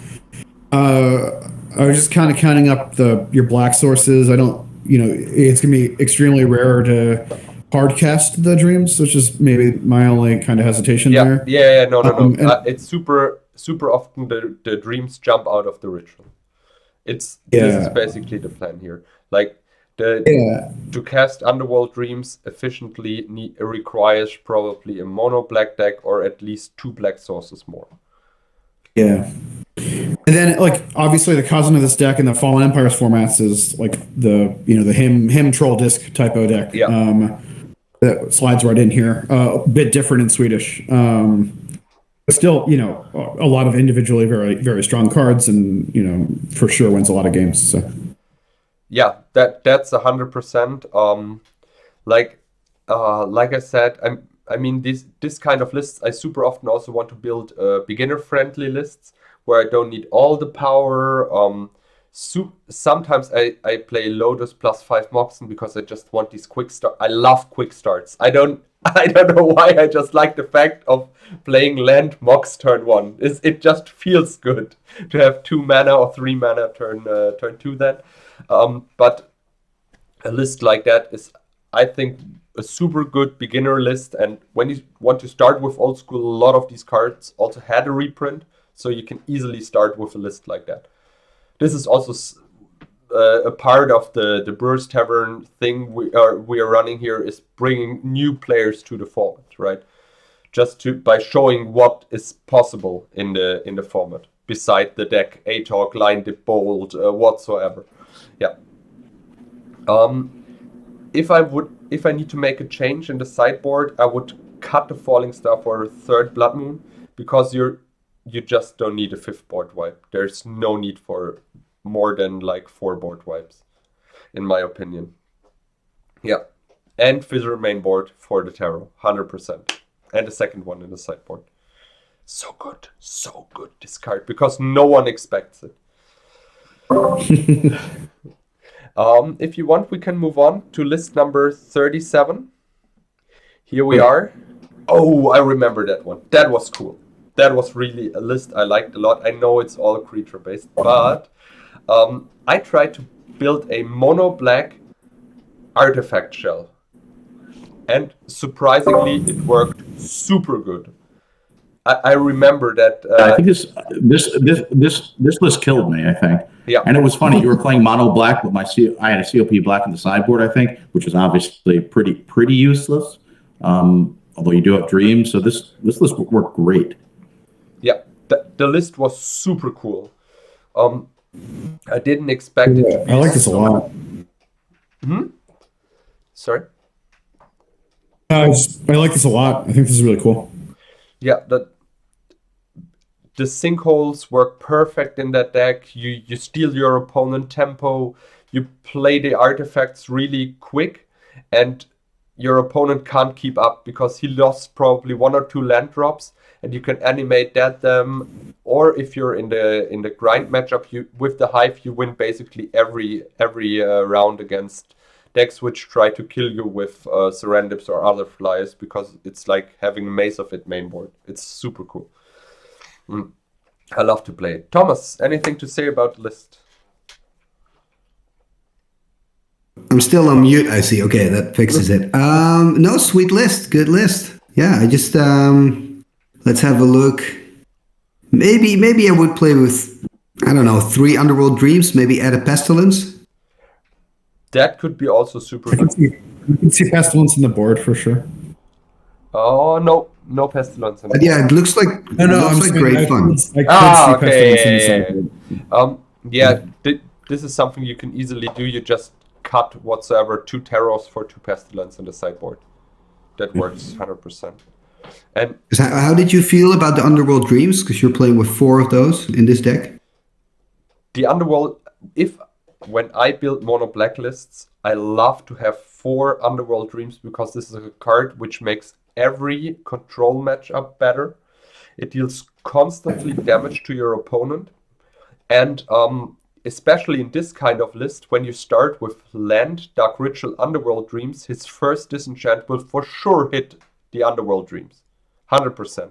I was just kind of counting up your black sources. It's gonna be extremely rare to hard cast the Dreams, which is maybe my only kind of hesitation there. Yeah, no. It's super often the Dreams jump out of the ritual. This is basically the plan here. Like to cast Underworld Dreams efficiently requires probably a mono black deck or at least 2 black sources more. Yeah. And then, obviously, the cousin of this deck in the Fallen Empires formats is the him troll disc typo deck. Yeah. That slides right in here. A bit different in Swedish. But still, a lot of individually very, very strong cards, and for sure wins a lot of games. So. Yeah, that's 100%. Like I said, I mean this kind of lists. I super often also want to build beginner-friendly lists where I don't need all the power. Sometimes I play Lotus +5 Moxen because I just want these quick start. I love quick starts. I don't know why. I just like the fact of playing land Mox turn 1. It just feels good to have 2 mana or 3 mana turn 2 then. But a list like that is, I think, a super good beginner list. And when you want to start with old school, a lot of these cards also had a reprint, so you can easily start with a list like that. This is also a part of the Brewers Tavern thing we are running here, is bringing new players to the format, right? Just by showing what is possible in the format beside the deck, ATOG, line dip bold, whatsoever. Yeah. If I need to make a change in the sideboard, I would cut the Falling Star for a 3rd Blood Moon, because you just don't need a 5th board wipe. There's no need for more than 4 board wipes, in my opinion. Yeah. And Fissure main board for the tarot, 100%. And the 2nd one in the sideboard. So good, this card, because no one expects it. If you want, we can move on to list number 37. Here we are. Oh, I remember that one. That was cool. That was really a list I liked a lot. I know it's all creature based, but I tried to build a mono black artifact shell, and surprisingly, it worked super good. I remember that. I think this list killed me, I think. Yeah. And it was funny. You were playing mono black with I had a COP black on the sideboard, I think, which is obviously pretty useless. Although you do have Dreams, so this list worked great. Yeah, the list was super cool. I didn't expect it to be. I like this a lot. Sorry? I like this a lot. I think this is really cool. Yeah, the sinkholes work perfect in that deck. You steal your opponent tempo, you play the artifacts really quick, and your opponent can't keep up because he lost probably 1 or 2 land drops, and you can animate them. Or if you're in the grind matchup, with the Hive, you win basically every round against decks which try to kill you with Serendips or other flyers, because it's like having a Maze of It main board. It's super cool. I love to play it. Thomas, anything to say about the list? I'm still on mute, I see. Okay, that fixes it. No, sweet list. Good list. Yeah, I just... let's have a look. Maybe I would play with, I don't know, 3 Underworld Dreams, maybe add a Pestilence. That could be also super good. You can see Pestilence in the board for sure. Oh no pestilence. But yeah, it looks like great fun. I could see Okay. pestilence in the sideboard. This is something you can easily do. You just cut whatsoever 2 terrors for 2 pestilence in the sideboard. That works 100%. And How did you feel about the Underworld Dreams? Because you're playing with 4 of those in this deck. the Underworld, when I build mono blacklists, I love to have 4 Underworld Dreams because this is a card which makes every control matchup better. It deals constantly damage to your opponent, and especially in this kind of list, when you start with land, Dark Ritual, Underworld Dreams, his first disenchant will for sure hit the Underworld Dreams, 100%.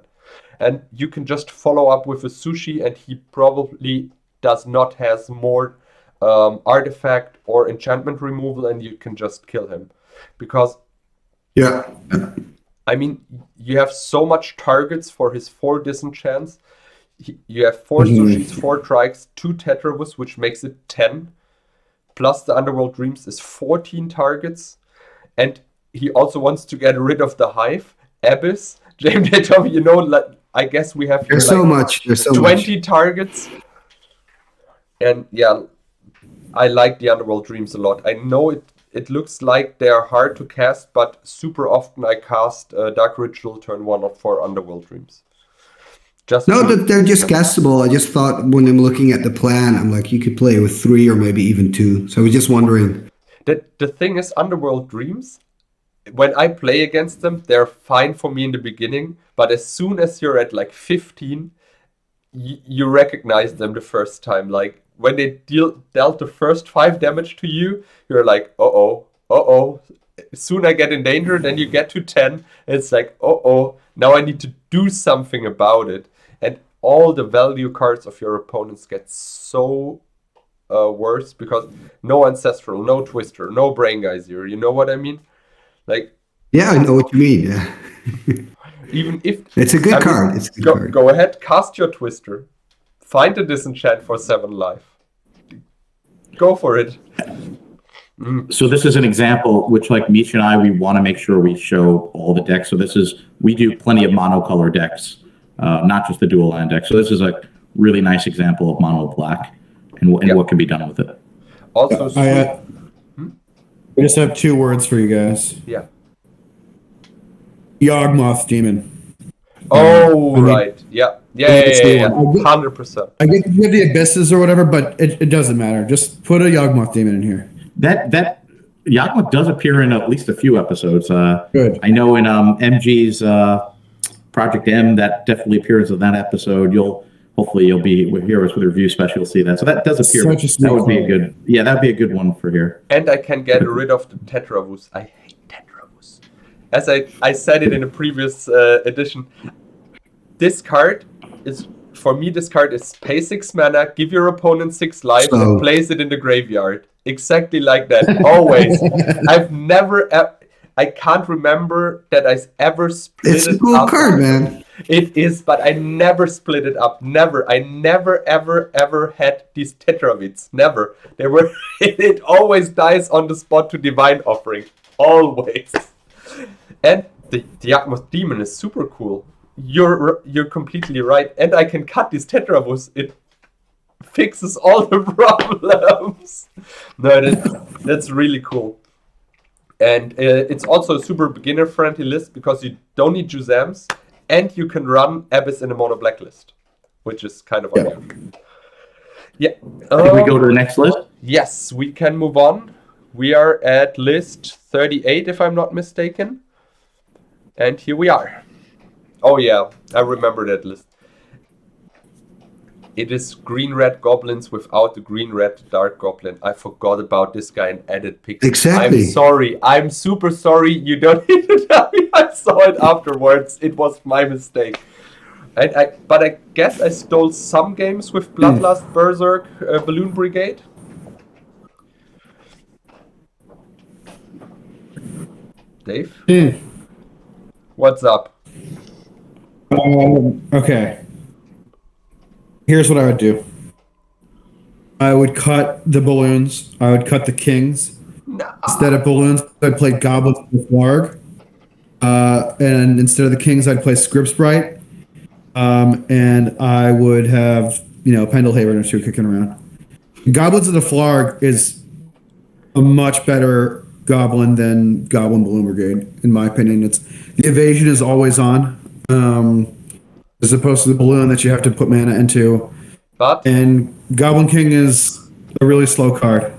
And you can just follow up with a Sushi, and he probably does not has more artifact or enchantment removal, and you can just kill him. Because, Yeah. I mean, you have so much targets for his 4 disenchants. You have 4 Sushis, 4 Trikes, 2 Tetravus, which makes it 10. Plus the Underworld Dreams is 14 targets. And he also wants to get rid of the Hive, Abyss. James, you know, like, I guess we have here There's so much. There's so 20 much. targets. And yeah, I like the Underworld Dreams a lot. I know it looks like they are hard to cast, but super often I cast Dark Ritual turn 1 for Underworld Dreams. They're just castable. I just thought when I'm looking at the plan, I'm like, you could play with 3 or maybe even 2. So I was just wondering. The thing is, Underworld Dreams, when I play against them, they're fine for me in the beginning, but as soon as you're at like 15, you recognize them the first time. Like, when they dealt the first 5 damage to you, you're like, uh-oh. Soon I get in danger, then you get to 10, and it's like, uh-oh, now I need to do something about it. And all the value cards of your opponents get so worse, because no Ancestral, no Twister, no Brain Geyser, you know what I mean? Like, yeah, I know what you mean. Yeah. Even if it's a good card. It's a good card. Go ahead, cast your Twister. Find a disenchant for 7 life. Go for it. So this is an example which, like Mitja and I, we want to make sure we show all the decks. So we do plenty of monocolor decks, not just the dual land deck. So this is a really nice example of mono black and what can be done with it. Also, I just have 2 words for you guys. Yeah. Yawgmoth Demon. Oh, right. Yeah. 100%. I get you have the Abysses or whatever, but it doesn't matter. Just put a Yawgmoth Demon in here. That Yawgmoth does appear in at least a few episodes. Good. I know in MG's Project M, that definitely appears in that episode. Hopefully you'll be here with review special. You'll see that. So that does appear. That would be a good. Yeah, that'd be a good one for here. And I can get rid of the Tetravus. I hate Tetravus. As I said it in a previous edition, this card is, for me, this card is pay 6 mana, give your opponent 6 life, and place it in the graveyard. Exactly like that. Always. I can't remember that I ever split it up. It's a cool card, man. It is, but I never split it up. Never. I never, ever had these Tetravids. Never. It always dies on the spot to Divine Offering. Always. And the Yawgmoth Demon is super cool. You're completely right. And I can cut these Tetravus. It fixes all the problems. No, that's really cool. And it's also a super beginner-friendly list because you don't need Juzams, and you can run Abyss in a mono blacklist, which is kind of unusual. Yeah. Can we go to the next list? Yes, we can move on. We are at list 38, if I'm not mistaken. And here we are. Oh yeah, I remember that list. It is green-red goblins without the green-red dark goblin. I forgot about this guy and added pixels. Exactly. I'm sorry. I'm super sorry. You don't need to tell me. I saw it afterwards. It was my mistake. But I guess I stole some games with Bloodlust, Berserk, Balloon Brigade. Dave? What's up? Okay. Here's what I would do. I would cut the balloons. I would cut the kings. No. Instead of balloons, I'd play goblins with Warg. And instead of the kings, I'd play Script Sprite. And I would have, Pendelhaven or two kicking around. Goblins of the Flarg is a much better goblin than Goblin Balloon Brigade, in my opinion. The evasion is always on, as opposed to the balloon that you have to put mana into. And Goblin King is a really slow card.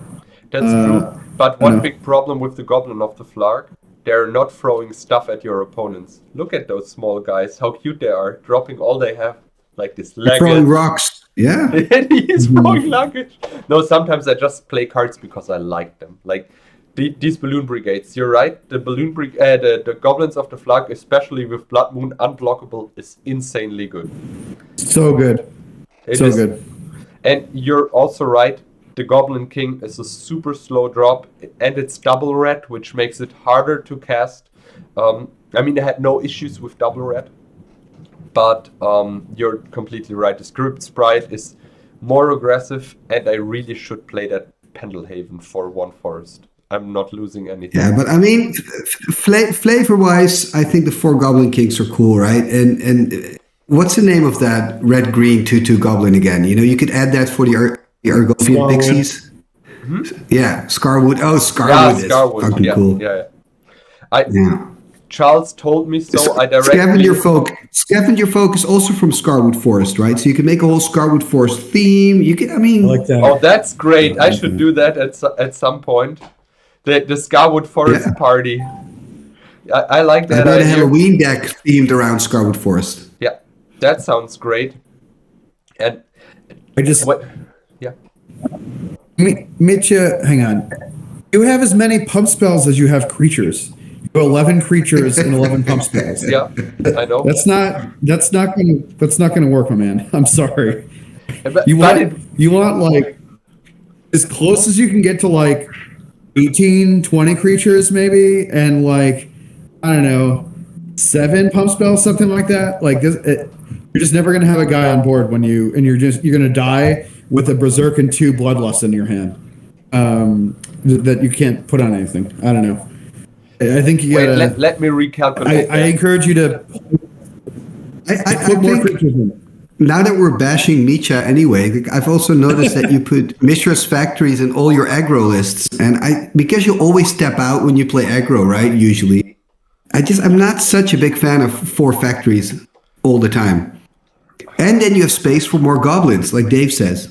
That's true. But one big problem with the Goblin of the Flarg, they're not throwing stuff at your opponents. Look at those small guys, how cute they are, dropping all they have, like this luggage. Throwing rocks, yeah. He's throwing luggage. No, sometimes I just play cards because I like them. Like these Balloon Brigades, you're right. The the Goblins of the Flarg, especially with Blood Moon unblockable, is insanely good. So good. Good. And you're also right. The Goblin King is a super slow drop, and it's double red, which makes it harder to cast. I had no issues with double red, but you're completely right. The Script Sprite is more aggressive, and I really should play that Pendelhaven for 1 forest. I'm not losing anything. Yeah, but flavor-wise, I think the 4 Goblin Kings are cool, right? And what's the name of that red-green 2/2 Goblin again? You could add that for the Argothian Pixies. Mm-hmm. Yeah, Scarwood. Oh, Scarwood is fucking cool. Yeah. Charles told me so. I directly. Scavenger Folk is also from Scarwood Forest, right? So you can make a whole Scarwood Forest theme. You can, I like that. Oh, that's great. I should do that at some point. The Scarwood Forest party. I like that. I bet a Halloween deck themed around Scarwood Forest. Yeah, that sounds great. And Mitja, hang on. You have as many pump spells as you have creatures. You have 11 creatures and 11 pump spells. Yeah, I know. That's not gonna work, my man. I'm sorry. You want like as close as you can get to like 18, 20 creatures maybe, and like I don't know, 7 pump spells, something like that. Like this, you're just never gonna have a guy on board you're gonna die with a Berserk and 2 Bloodlust in your hand that you can't put on anything. I don't know. I think you gotta. Let me recalculate. I encourage you to put more creatures in. Now that we're bashing Mitja anyway, I've also noticed that you put Mishra's Factories in all your aggro lists, and because you always step out when you play aggro, right? Usually, I'm not such a big fan of 4 factories all the time. And then you have space for more goblins, like Dave says.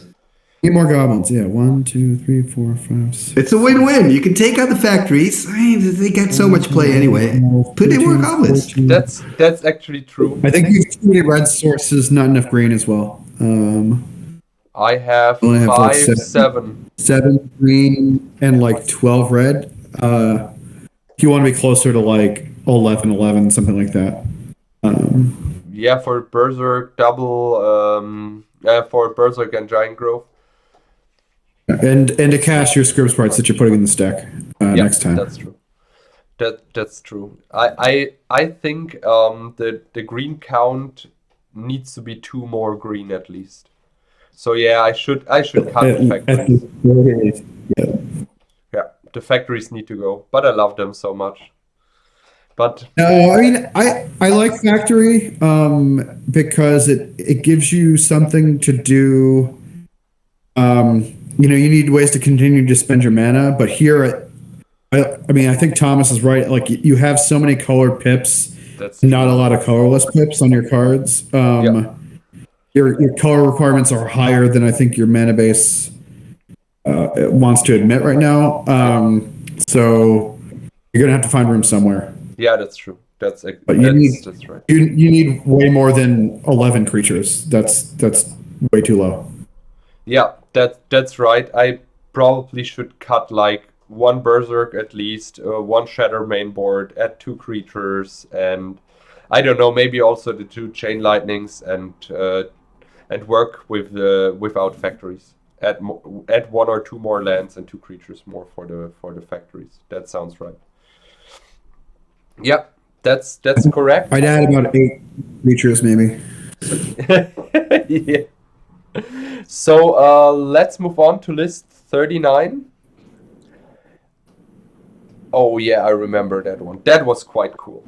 Need more goblins, yeah. 1, 2, 3, 4, 5, 6. It's a win-win. You can take out the factories. They get so much play anyway. Put in more goblins. That's actually true. I think you have too many red sources, not enough green as well. I have 5, like 7. 7 green and like 12 red. You want to be closer to like 11, something like that. Yeah, for Berserk double, for Berserk and Giant Growth. And to cast your Script Sprites that you're putting in the stack next time. That's true. That's true. I think the green count needs to be 2 more green at least. So yeah, I should cut the factories. Yeah, the factories need to go, but I love them so much. But no, I mean I like factory because it gives you something to do. You need ways to continue to spend your mana, but here, I think Thomas is right. Like you have so many colored pips, not a lot of colorless pips on your cards. Your color requirements are higher than I think your mana base wants to admit right now. So you're gonna have to find room somewhere. Yeah, that's true. That's right. You need way more than 11 creatures. That's way too low. Yeah, that's right. I probably should cut like 1 Berserk at least, 1 Shatter main board, add 2 creatures, and I don't know, maybe also the 2 Chain Lightnings, and work without factories. Add 1 or 2 more lands and 2 creatures more for the factories. That sounds right. Yeah, that's correct. I'd add about 8 creatures maybe. Yeah. So let's move on to list 39. Oh yeah, I remember that one. That was quite cool.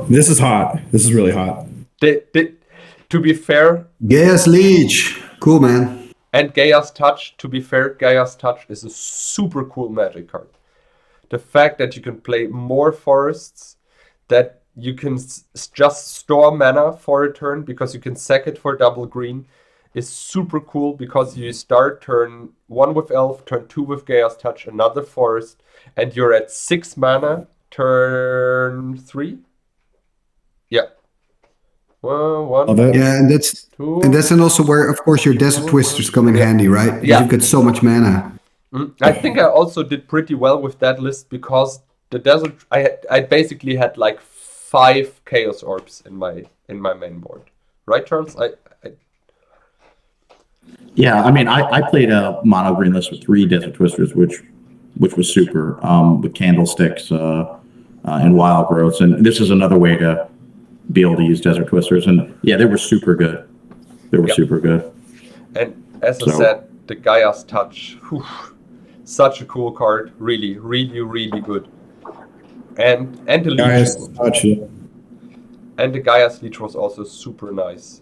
This is hot. This is really hot. To be fair, Gaia's Leech. Cool, man. and Gaia's Touch, to be fair, Gaia's Touch is a super cool Magic card. The fact that you can play more forests, that you can just store mana for a turn because you can sack it for double green, is super cool because you start turn 1 with Elf, turn 2 with Gaia's Touch, another forest, and you're at 6 mana turn 3. Yeah. Well, 1, Yeah, and that's 2. then also where, of course, your Desert Twisters come in handy, right? Because Yeah. you've got so much mana. I think I also did pretty well with that list because the desert I basically had like 5 Chaos Orbs in my main board. Right, Charles? Yeah, I mean, I played a mono green list with 3 Desert Twisters, which was super, with Candlesticks and Wild Growths, and this is another way to be able to use Desert Twisters, and yeah, they were super good. Super good. And as I said, the Gaia's Touch, such a cool card, really, really, really good. And the Gaia's Leech, Touch. Yeah. and the Gaia's Leech was also super nice.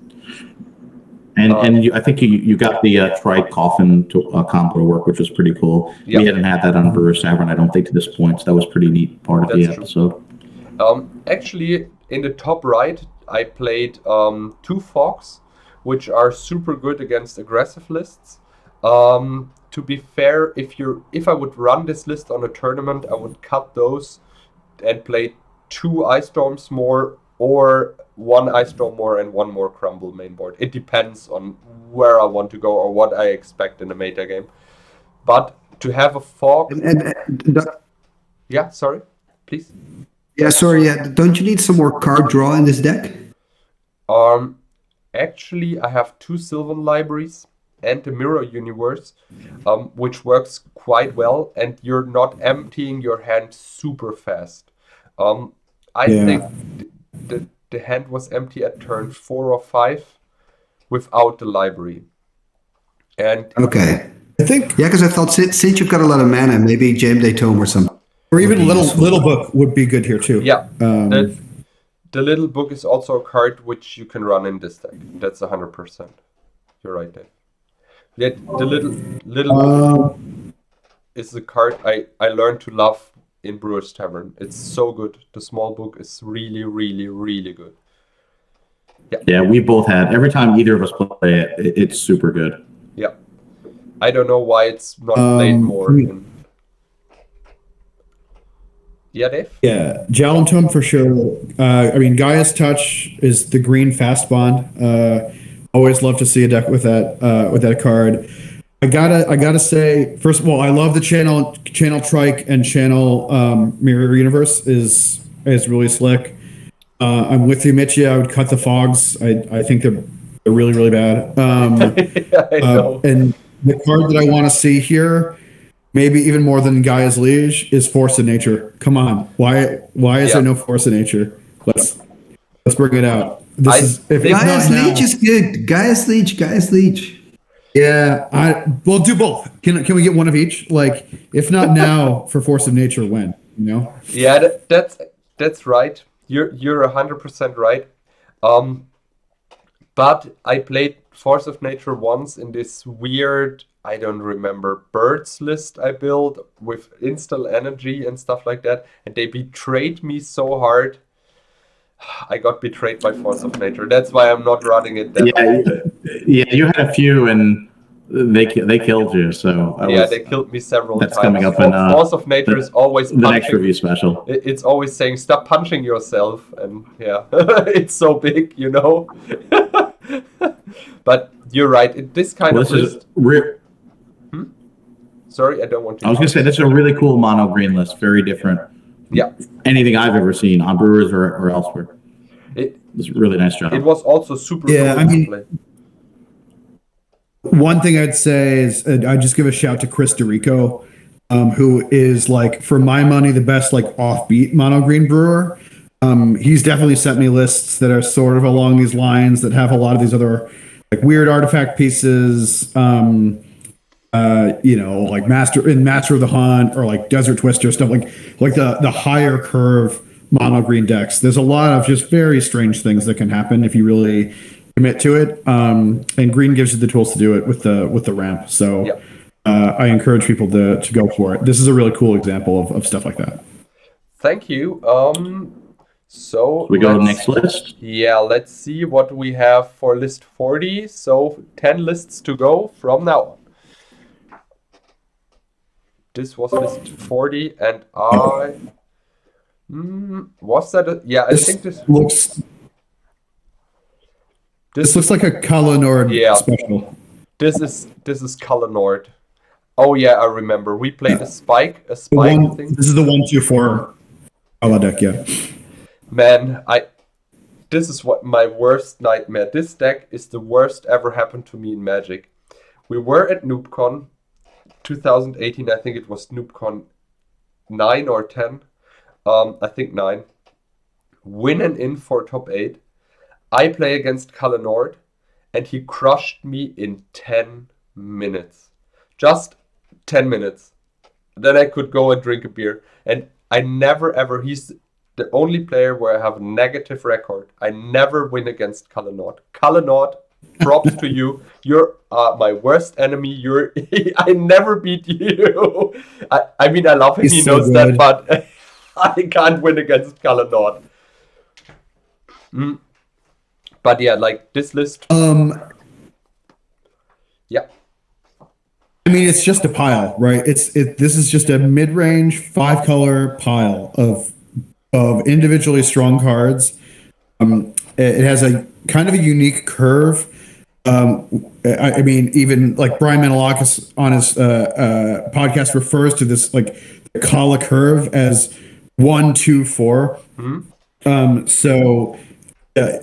And I think you got the Trite Coffin combo to work, which was pretty cool. Yeah. We hadn't had that on Brewers Tavern, I don't think, to this point, so that was pretty neat part of the That's true. episode. Actually, in the top right, I played 2 Fogs, which are super good against aggressive lists. To be fair, if I would run this list on a tournament, I would cut those and play 2 Ice Storms more, or 1 Ice Storm more and 1 more Crumble main board. It depends on where I want to go or what I expect in a meta game. But to have a Fog... Yeah, sorry, please. Yeah, sorry. Yeah, don't you need some more card draw in this deck? Actually, I have 2 Sylvan libraries and the Mirror Universe, which works quite well, and you're not emptying your hand super fast. I think the hand was empty at turn 4 or 5 without the library. And Okay. I think, Yeah, because I thought since you've got a lot of mana, maybe Jam Day Tome or something. or even little book would be good here too. yeah, the Little Book is also a card which you can run in this deck. That's 100%. You're right, Dave. Yeah, the little Book is a card I learned to love in Brewers Tavern. It's so good. The small book is really, really, really good. Yeah, we both had, every time either of us play it, it's super good. Yeah. I don't know why it's not played more. Yeah, Dave? Yeah, Jalantum for sure. I mean, Gaia's Touch is the green fast bond. Always love to see a deck with that card. I gotta say, first of all, I love the channel Trike and channel Mirror Universe is really slick. I'm with you, Mitja. I would cut the Fogs. I think they're really, really bad. I know. And the card that I want to see here, maybe even more than Gaia's Liege, is Force of Nature. Come on, why is there no Force of Nature? Let's bring it out. Gaia's Leech is good. Gaia's Leech. Yeah, we'll do both. Can we get one of each? Like, if not now, for Force of Nature, when? You know? Yeah, that's right. You're 100% right. But I played Force of Nature once in this weird, I don't remember, birds list I built with install energy and stuff like that, and they betrayed me so hard. I got betrayed by Force of Nature. That's why I'm not running it. Yeah, you had a few, and they killed you. So they killed me several times. That's coming up in Force of Nature is always the next review special. It's always saying stop punching yourself, and yeah, it's so big, you know. But you're right. This kind of list. Sorry, I don't want to. I was going to say this is a really cool mono green list. Very different. Yeah. Anything I've ever seen on Brewers or elsewhere. It's a really nice job. It was also super cool to play. One thing I'd say is I'd just give a shout to Chris DeRico, who is, like, for my money, the best, like, offbeat mono green brewer. He's definitely sent me lists that are sort of along these lines that have a lot of these other, like, weird artifact pieces, like Master of the Hunt or like Desert Twister stuff, like the higher curve mono green decks. There's a lot of just very strange things that can happen if you really commit to it. And green gives you the tools to do it with the ramp. So I encourage people to go for it. This is a really cool example of stuff like that. Thank you. So we go to the next list. Yeah, let's see what we have for list 40. So 10 lists to go from now on. This was list 40, and was that I think this looks. This looks like a Kalanord special. This is Kalanord. Oh yeah, I remember. We played a spike thing. This is the 1/2/4 Kala deck, yeah. Man, this is what my worst nightmare. This deck is the worst ever happened to me in Magic. We were at NoobCon 2018. I think it was NoobCon 9 or 10. I think 9. Win and in for top 8. I play against Kalanord, and he crushed me in 10 minutes. Just 10 minutes. Then I could go and drink a beer. And I never ever, he's the only player where I have a negative record. I never win against Kalanord. Kalanord, props to you. You're my worst enemy. I never beat you. I mean, I love him. He knows that, but I can't win against Kalanord. But yeah, like this list. Yeah. I mean, it's just a pile, right? This is just a mid-range 5-color pile of individually strong cards. It has a kind of a unique curve. I mean, even like Brian Menelakis on his podcast refers to this like the Kala curve as 1, 2, 4. So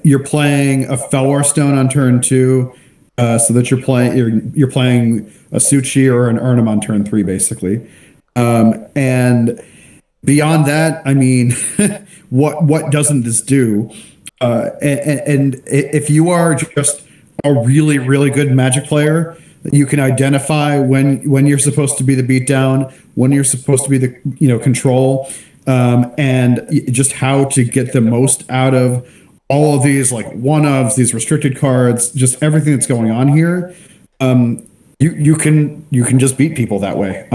you're playing a Felwar Stone on turn 2, so that you're playing a Suchi or an Urnam on turn 3, basically. And beyond that, I mean, what doesn't this do? And if you are just a really, really good Magic player, you can identify when you're supposed to be the beatdown, when you're supposed to be the control, and just how to get the most out of all of these like one-ofs, these restricted cards, just everything that's going on here. You can just beat people that way.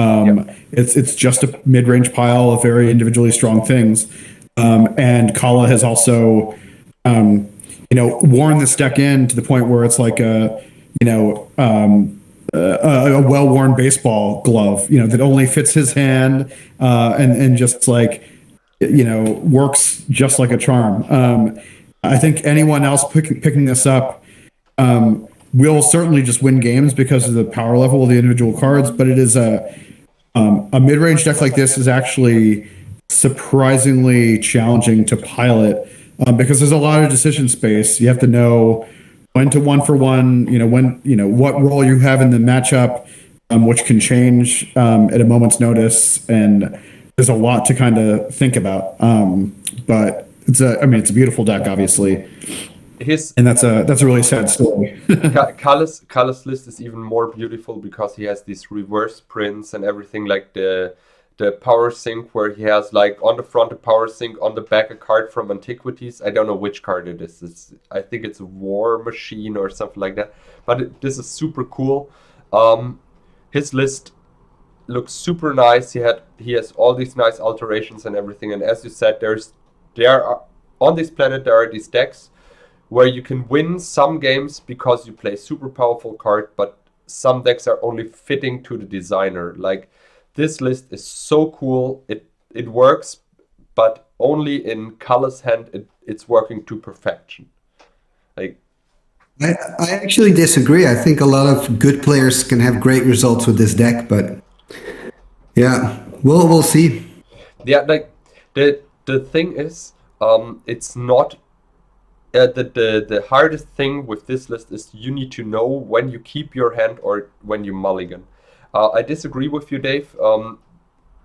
It's just a mid-range pile of very individually strong things. And Kala has also worn this deck in to the point where it's like a well-worn baseball glove, that only fits his hand, and just like, works just like a charm. I think anyone else picking this up will certainly just win games because of the power level of the individual cards, but it is a mid-range deck like this is actually surprisingly challenging to pilot, because there's a lot of decision space. You have to know when to 1-for-1, what role you have in the matchup, which can change at a moment's notice, and there's a lot to kind of think about. But it's a beautiful deck, obviously. And that's a really sad story. Kala's list is even more beautiful because he has these reverse prints and everything, like the power sync, where he has like on the front a power sync, on the back a card from Antiquities. I don't know which card it is. I think it's a War Machine or something like that. But this is super cool. His list looks super nice. He has all these nice alterations and everything. And as you said, on this planet there are these decks where you can win some games because you play super powerful card, but some decks are only fitting to the designer. Like this list is so cool. It works, but only in Kala's hand it's working to perfection. Like I actually disagree. I think a lot of good players can have great results with this deck, but yeah, we'll see. Yeah, like the thing is, it's not the hardest thing with this list is you need to know when you keep your hand or when you mulligan. I disagree with you, Dave.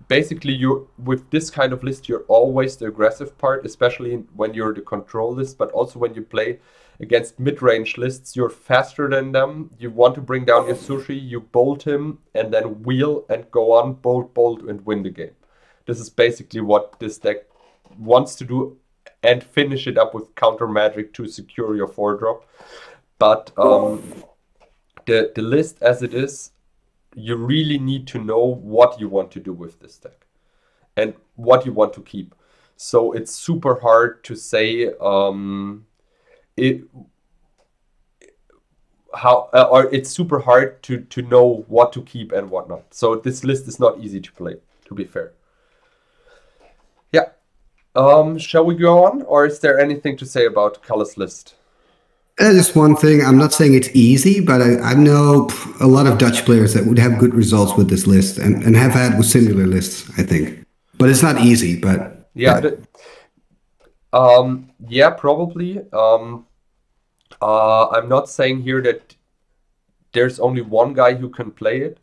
Basically, with this kind of list, you're always the aggressive part, especially when you're the control list, but also when you play against mid-range lists, you're faster than them. You want to bring down your Sushi, you bolt him, and then wheel and go on, bolt, and win the game. This is basically what this deck wants to do and finish it up with counter magic to secure your 4-drop. But the list as it is, you really need to know what you want to do with this deck and what you want to keep. So it's super hard to say it's super hard to know what to keep and what not. So this list is not easy to play, to be fair. Yeah. Shall we go on, or is there anything to say about Culler's list? Just one thing. I'm not saying it's easy, but I know a lot of Dutch players that would have good results with this list and have had with similar lists, I think. But it's not easy, but... Yeah, probably. I'm not saying here that there's only one guy who can play it,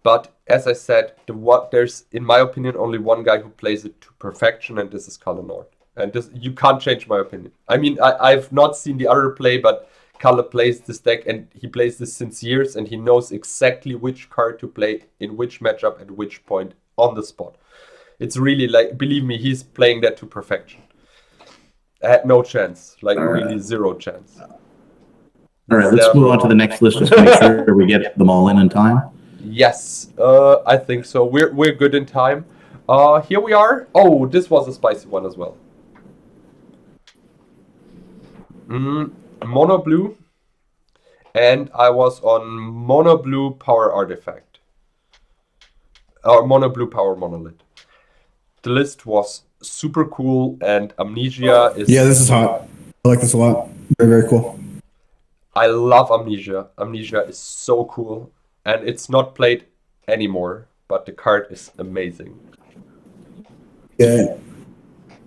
but as I said, there's, in my opinion, only one guy who plays it to perfection, and this is Kalle Nord. And this, you can't change my opinion. I mean, I've not seen the other play, but Kalle plays this deck, and he plays this since years, and he knows exactly which card to play in which matchup at which point on the spot. It's really like, believe me, he's playing that to perfection. I had no chance, like really zero chance. All right, let's move on to the next list just to make sure we get them all in time. Yes, I think so. We're good in time. Here we are. Oh, this was a spicy one as well. Mono blue, and I was on mono blue power artifact, or mono blue power monolith. The list was super cool, and Amnesia is... Yeah, this is hot. I like this a lot. Very, very cool. I love Amnesia. Amnesia is so cool, and it's not played anymore, but the card is amazing. Yeah.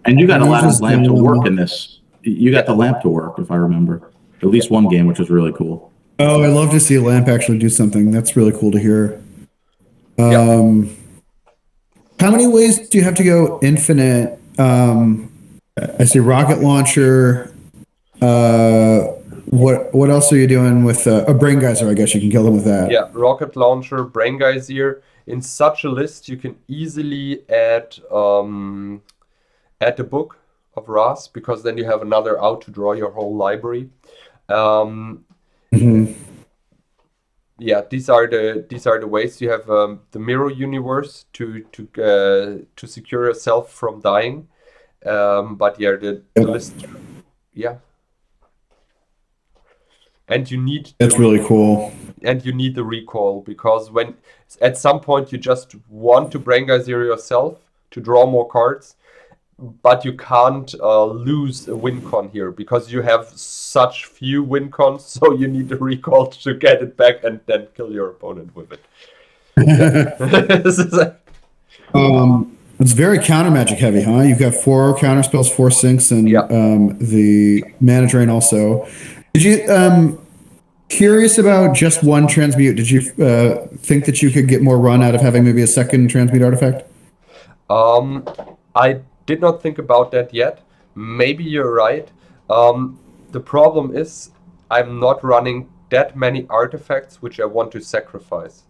And you got a lot of lamp to work in this. You got the lamp to work, if I remember. At least one game, which was really cool. Oh, I love to see a lamp actually do something. That's really cool to hear. How many ways do you have to go infinite? I see rocket launcher. What else are you doing with a brain geyser? I guess you can kill them with that. Yeah, rocket launcher, brain geyser. In such a list, you can easily add the book of Ras, because then you have another out to draw your whole library. Yeah, these are the ways. You have the mirror universe to secure yourself from dying. But yeah, the list. Yeah. And you need... That's really cool. And you need the recall, because when at some point you just want to brain geyser yourself to draw more cards, but you can't lose a win con here because you have such few win cons, so you need the recall to get it back and then kill your opponent with it. It's very counter magic heavy, huh? You've got 4 counter spells, 4 sinks, and the mana drain also. Did you curious about just one transmute? Did you think that you could get more run out of having maybe a second transmute artifact? I did not think about that yet. Maybe you're right. The problem is I'm not running that many artifacts which I want to sacrifice.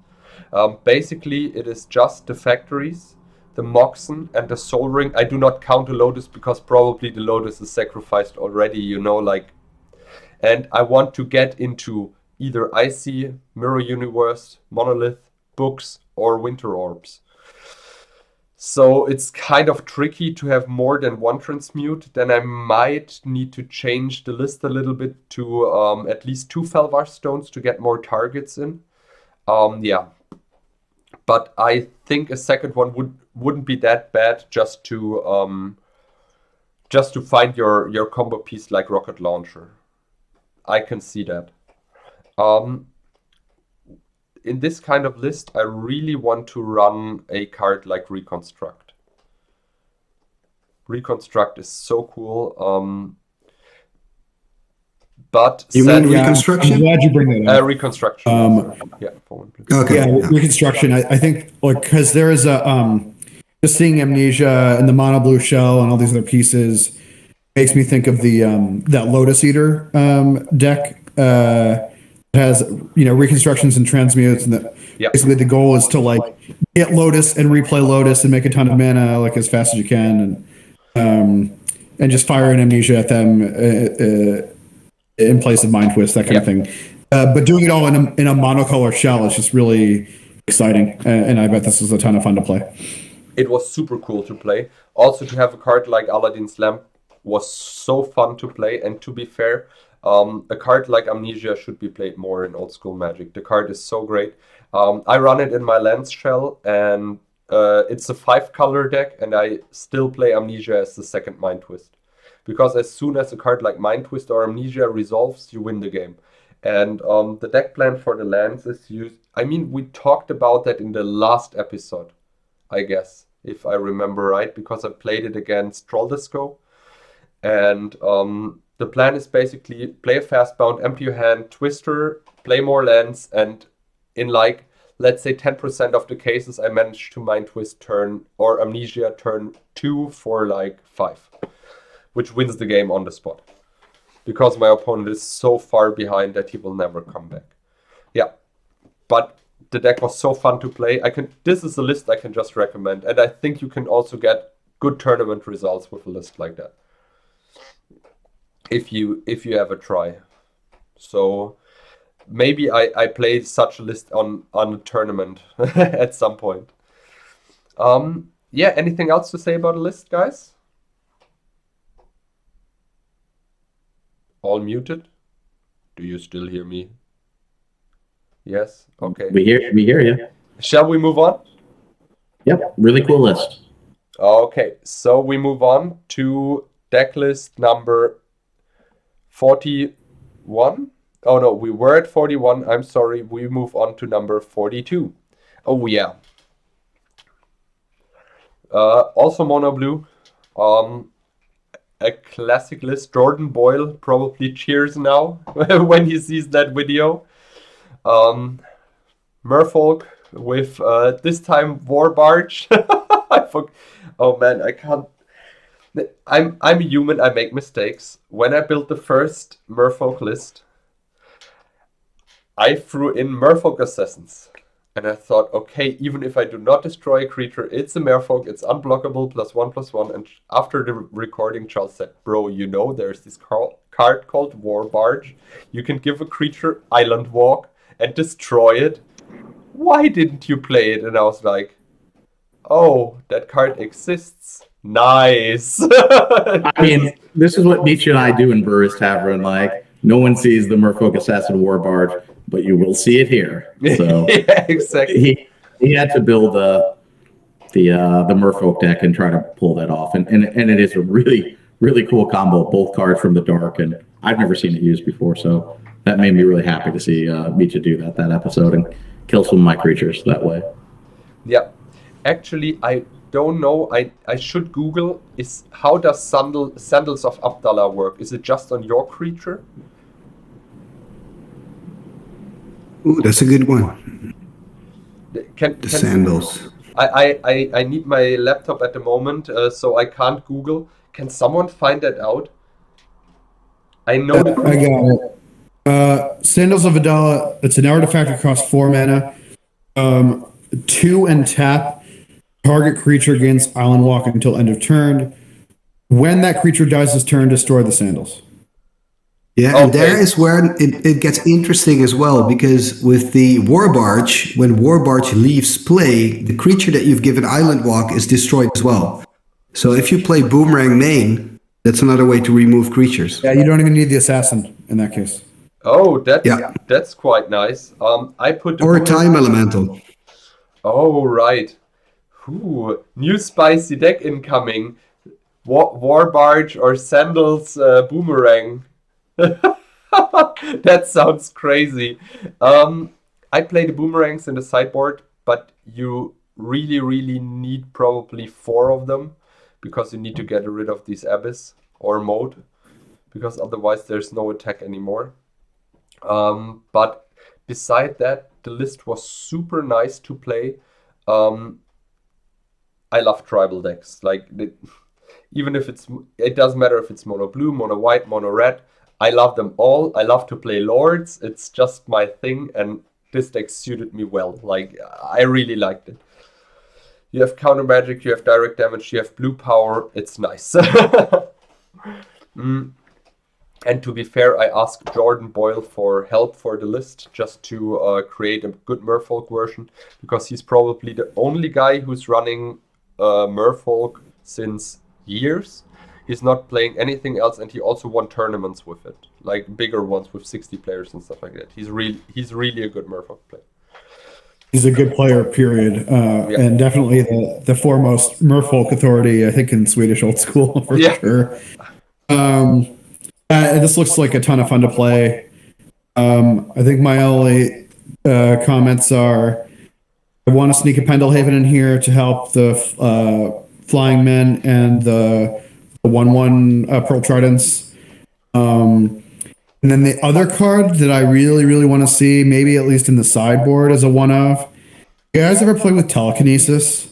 Basically, it is just the factories, the Moxen, and the Soul Ring. I do not count the Lotus because probably the Lotus is sacrificed already, you know, like... And I want to get into either Icy, Mirror Universe, Monolith, Books, or Winter Orbs. So it's kind of tricky to have more than one transmute. Then I might need to change the list a little bit to at least 2 Felvar Stones to get more targets in. Yeah. But I think a second one wouldn't be that bad, just to find your combo piece like Rocket Launcher. I can see that. In this kind of list, I really want to run a card like Reconstruct. Reconstruct is so cool. But you mean Reconstruction? I'm glad you bring that up. Reconstruction. Yeah, okay. Yeah, Reconstruction. I think because there is a just seeing Amnesia and the mono blue shell and all these other pieces makes me think of the that Lotus Eater deck. It has reconstructions and transmutes, and basically the goal is to like get Lotus and replay Lotus and make a ton of mana like as fast as you can. And and just fire an amnesia at them in place of Mind Twist, that kind of thing. But doing it all in a monocolor shell is just really exciting, and I bet this is a ton of fun to play. It was super cool to play. Also, to have a card like Aladdin's Lamp was so fun to play. And to be fair, a card like Amnesia should be played more in old school Magic. The card is so great. I run it in my Lance shell, and it's a 5-color deck, and I still play Amnesia as the second Mind Twist. Because as soon as a card like Mind Twist or Amnesia resolves, you win the game. And the deck plan for the lands is used. I mean, we talked about that in the last episode, I guess, if I remember right, because I played it against Troll Disco. And the plan is basically play a fast bound, empty your hand, Twister, play more lands, and in like, let's say 10% of the cases, I managed to Mind Twist turn or Amnesia turn 2 for like 5, which wins the game on the spot. Because my opponent is so far behind that he will never come back. Yeah, but the deck was so fun to play. This is a list I can just recommend, and I think you can also get good tournament results with a list like that. If you ever try. So maybe I play such a list on a tournament at some point. Yeah, anything else to say about a list, guys? All muted? Do you still hear me? Yes? Okay. We hear you. Shall we move on? Yep, really cool list. Okay, so we move on to deck list number 41. Oh no, we were at 41. I'm sorry. We move on to number 42. Oh yeah. Also mono blue. A classic list. Jordan Boyle probably cheers now when he sees that video. Merfolk with this time War Barge. Oh man, I can't. I'm a human. I make mistakes. When I built the first Merfolk list, I threw in Merfolk Assassins. And I thought, okay, even if I do not destroy a creature, it's a Merfolk, it's unblockable, +1/+1. And after the recording, Charles said, bro, you know there's this card called War Barge. You can give a creature Island Walk and destroy it. Why didn't you play it? And I was like, oh, that card exists. Nice. I mean, this is what Mitja and I do in Brewers Tavern. Like, no one sees the Merfolk Assassin War Barge, but you will see it here. So yeah, exactly. He had to build the Merfolk deck and try to pull that off, and it is a really, really cool combo. Both cards from the dark, and I've never seen it used before, so that made me really happy to see Mitja do that episode and kill some of my creatures that way. Yeah, actually, I don't know. I should Google. How does Sandals of Abdallah work? Is it just on your creature? Ooh, that's a good one. Can Sandals. I need my laptop at the moment, so I can't Google. Can someone find that out? I know. I got it. Sandals of Abdallah. It's an artifact that costs 4 mana. 2 and tap. Target creature gains Island Walk until end of turn. When that creature dies this turn, destroy the Sandals. Yeah, and there is where it gets interesting as well, because with the War Barge, when War Barge leaves play, the creature that you've given Island Walk is destroyed as well. So if you play Boomerang main, that's another way to remove creatures. Yeah, you don't even need the Assassin in that case. Oh, that's quite nice. I put or a Time Elemental. Oh, right. Ooh, new spicy deck incoming. War Barge or Sandals Boomerang. That sounds crazy. I play the boomerangs in the sideboard, but you really, really need probably 4 of them because you need to get rid of these Abyss or Mode, because otherwise there's no attack anymore. But beside that, the list was super nice to play. I love tribal decks. Like, even if it doesn't matter if it's mono blue, mono white, mono red. I love them all. I love to play Lords. It's just my thing, and this deck suited me well. Like, I really liked it. You have counter magic, you have direct damage, you have blue power. It's nice. And to be fair, I asked Jordan Boyle for help for the list, just to create a good Merfolk version, because he's probably the only guy who's running Merfolk since years. He's not playing anything else, and he also won tournaments with it, like bigger ones with 60 players and stuff like that. He's really a good Merfolk player. He's a good player, period, and definitely the foremost Merfolk authority, I think, in Swedish old school for sure. This looks like a ton of fun to play. I think my only comments are, I want to sneak a Pendelhaven in here to help the Flying Men and the 1/1 Pearl Tridents. And then the other card that I really, really want to see, maybe at least in the sideboard as a one-of. You guys ever play with Telekinesis?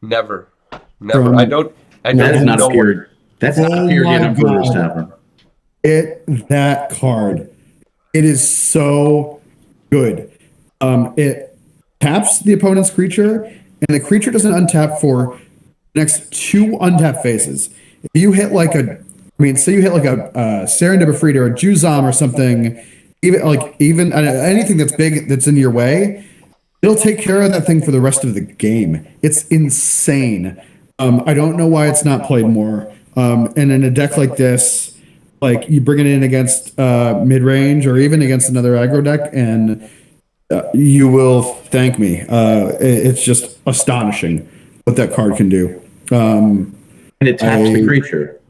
Never. I don't That is not appeared. That's not appeared yet on Brewers Tavern. That card. It is so good. It taps the opponent's creature, and the creature doesn't untap for the next 2 untap phases. If you hit say you hit like a Serendib Afrida or a Juzam or something, even anything that's big that's in your way, it'll take care of that thing for the rest of the game. It's insane. I don't know why it's not played more. And in a deck like this, like you bring it in against mid-range or even against another aggro deck, and you will thank me. It's just astonishing what that card can do. And it taps the creature.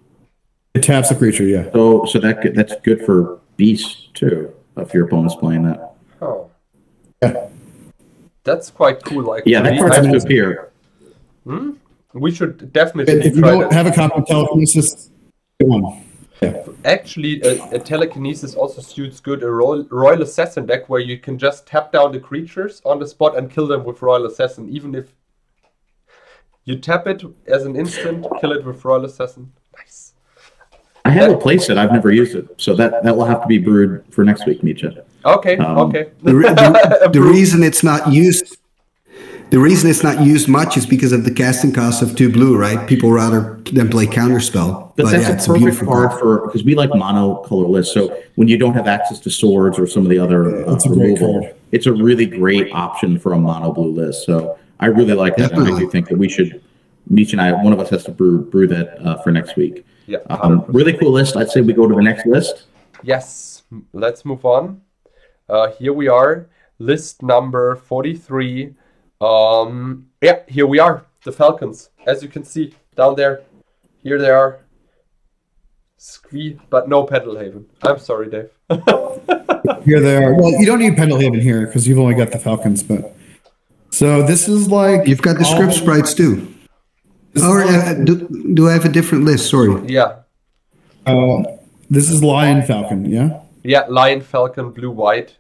It taps the creature, yeah. So that's good for Beast too, if your opponent's playing that. Oh. Yeah. That's quite cool. Like, yeah, that card has to appear. We should definitely If you don't have a copy of Telekinesis, go on. Yeah. Actually, a Telekinesis also suits good a Royal Assassin deck, where you can just tap down the creatures on the spot and kill them with Royal Assassin. Even if you tap it as an instant, kill it with Royal Assassin. Nice. I have a playset. I've never used it, so that will have to be brewed for next week, Mitja. Okay. The reason it's not used. The reason it's not used much is because of the casting cost of 2 blue, right? People rather than play Counterspell. But that's a perfect card because we like mono colorless. So when you don't have access to swords or some of the other removal, it's a really great option for a mono blue list. So I really like that. And I do think that we should, Mitja and I, one of us has to brew that for next week. Yeah. Really cool list. I'd say we go to the next list. Yes. Let's move on. Here we are. List number 43. Here we are, the Falcons. As you can see down there, here they are. But no Pendelhaven. I'm sorry, Dave. Here they are. Well, you don't need Pendelhaven here because you've only got the Falcons. But so this is like you've got the script sprites too. Or do I have a different list? Sorry. Yeah. This is Lion Falcon. Yeah. Yeah, Lion Falcon, blue white.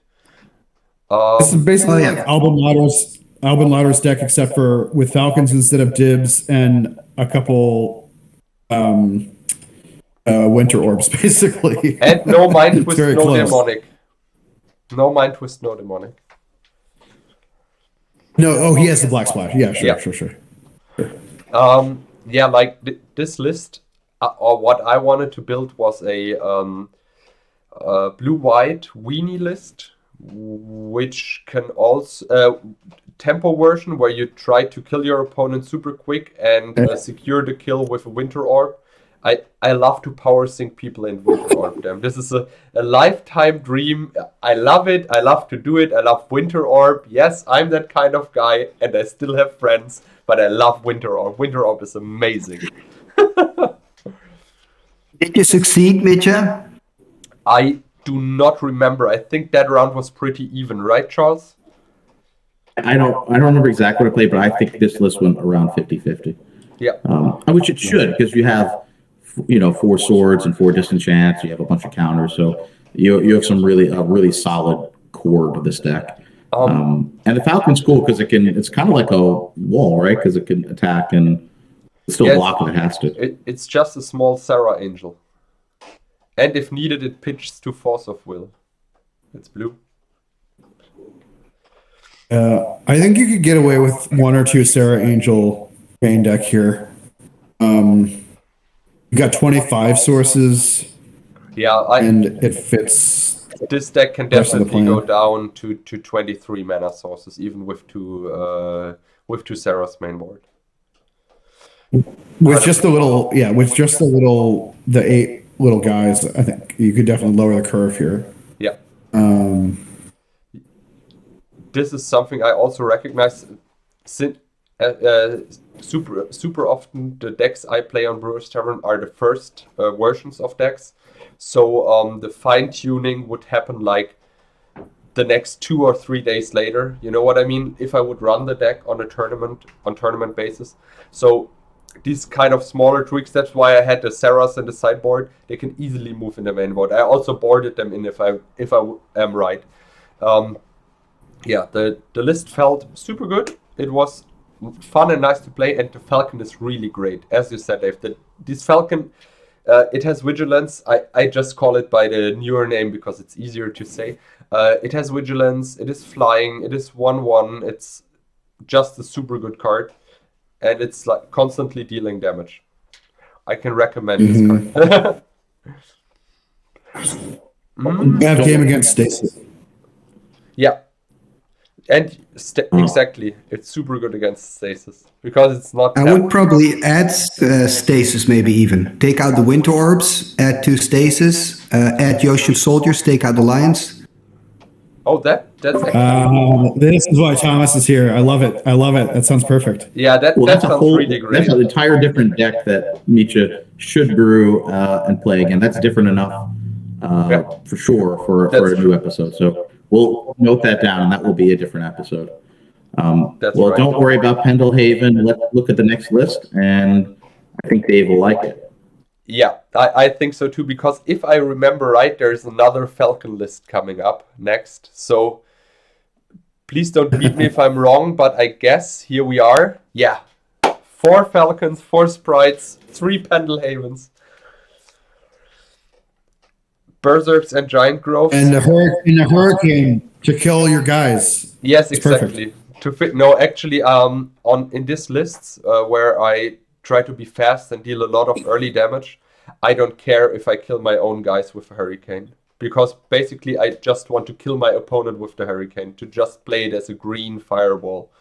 This is basically like Alban Louder's deck, except for with Falcons instead of Dibs and a couple Winter Orbs, basically. And no Mind Twist, no Demonic. No Mind Twist, no Demonic. No, he has the Black Splash. Yeah, sure. This list, or what I wanted to build was a blue-white weenie list, which can also tempo version where you try to kill your opponent super quick and secure the kill with a Winter Orb. I love to power sync people in Winter Orb them. This is a lifetime dream. I love it. I love to do it. I love Winter Orb. Yes, I'm that kind of guy, and I still have friends, but I love Winter Orb. Winter Orb is amazing. Did you succeed, Mitja? I do not remember. I think that round was pretty even, right, Charles? I don't remember exactly what I played, but I think this list went around 50-50. Yeah. Which it should, because you have 4 swords and 4 disenchants. You have a bunch of counters, so you have some really solid core to this deck. And the Falcon's cool because it's kind of like a wall, right? Because it can attack and still block if it has to. It's just a small Sarah Angel. And if needed, it pitches to Force of Will. It's blue. I think you could get away with one or two Sarah Angel main deck here. You got 25 sources. Yeah, and it fits. This deck can the rest of the definitely go plan. down to 23 mana sources, even with two Sarah's main board. With just the little, the 8 little guys, I think you could definitely lower the curve here. Yeah. This is something I also recognize. Super often the decks I play on Brewers Tavern are the first versions of decks. So the fine tuning would happen like the next 2 or 3 days later. You know what I mean? If I would run the deck on a tournament basis. So these kind of smaller tweaks, that's why I had the Sarahs in the sideboard. They can easily move in the main board. I also boarded them in if I am right. Yeah, the list felt super good. It was fun and nice to play, and the Falcon is really great. As you said, Dave, this Falcon, it has Vigilance. I just call it by the newer name because it's easier to say. It has Vigilance, it is flying, it is 1/1, it's just a super good card, and it's like constantly dealing damage. I can recommend this card. I have game against Stasis. Yeah. And exactly, it's super good against Stasis because it's not. I would probably add Stasis, maybe even take out the Winter Orbs, add 2 Stasis, add Yotian Soldiers, take out the Lions. Oh, that's excellent. This is why Thomas is here. I love it. That sounds perfect. Yeah, that sounds really great. That's an entire different deck that Mitja should brew and play again. That's different enough for sure for a new episode. So we'll note that down, and that will be a different episode. Right. Don't worry about Pendelhaven. Let's look at the next list, and I think Dave will like it. Yeah, I think so too, because if I remember right, there's another Falcon list coming up next. So please don't beat me if I'm wrong, but I guess here we are. Yeah, 4 Falcons, 4 Sprites, 3 Pendelhavens, Berserks and Giant Groves. And the Hurricane to kill your guys. Yes, exactly. To fit. No, actually, in this list where I try to be fast and deal a lot of early damage, I don't care if I kill my own guys with a Hurricane, because basically I just want to kill my opponent with the Hurricane, to just play it as a green fireball.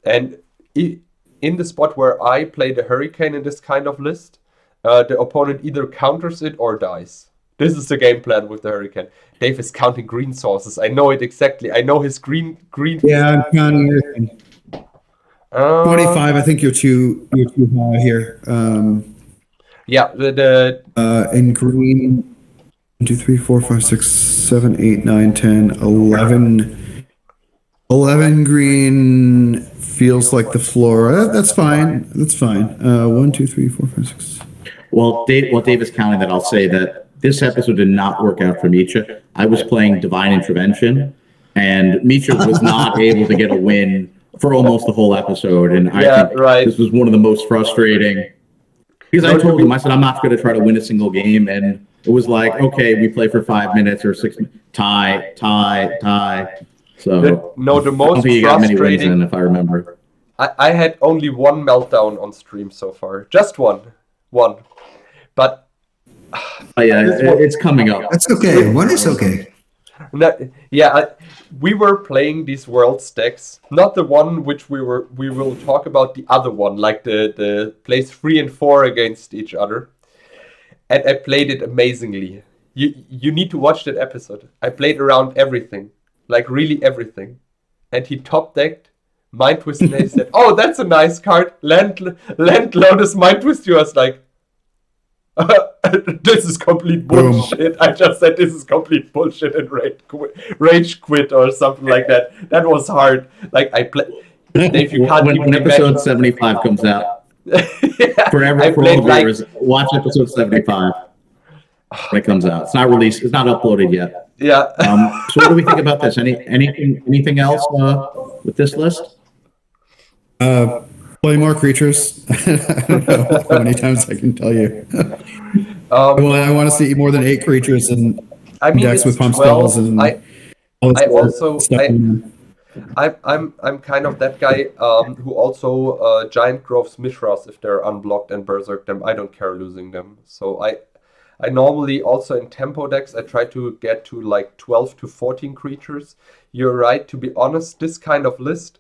And in the spot where I play the Hurricane in this kind of list, the opponent either counters it or dies. This is the game plan with the Hurricane. Dave is counting green sources. I know it exactly. I know his green. Yeah, I'm counting everything. 25. I think you're too high here. Yeah, in green, 1, 2, 3, 4, 5, 6, 7, 8, 9, 10, 11. 11 green feels like the floor. That's fine. 1, 2, 3, 4, 5, 6. While Dave is counting that, I'll say that this episode did not work out for Mitja. I was playing Divine Intervention, and Mitja was not able to get a win for almost the whole episode. And I think this was one of the most frustrating. Because I told him, I said, I'm not going to try to win a single game. And it was like, okay, we play for 5 minutes or 6 minutes. Tie. So the most you got many wins in, if I remember. I had only 1 meltdown on stream so far. Just one. But it's coming up. That's okay. One is okay. We were playing these world stacks, not the one which we will talk about, the other one, like the plays 3 and 4 against each other, and I played it amazingly. You need to watch that episode. I played around everything, like really everything, and he top decked Mind Twist, and he said, "Oh, that's a nice card. Land Lotus Mind Twist." You was like, this is complete bullshit. I just said this is complete bullshit and rage quit or something like that. That was hard. Like I play. If you can't when episode 75 comes out, for all viewers, watch episode 75 when it comes out. It's not released. It's not uploaded yet. Yeah. So what do we think about this? Anything else with this list? Play more creatures. I don't know how many times I can tell you. I want to see more than 8 creatures in decks with pump spells and I'm kind of that guy who also giant grows Mishras if they're unblocked and berserk them. I don't care losing them. So I normally also in tempo decks I try to get to like 12 to 14 creatures. You're right, to be honest, this kind of list,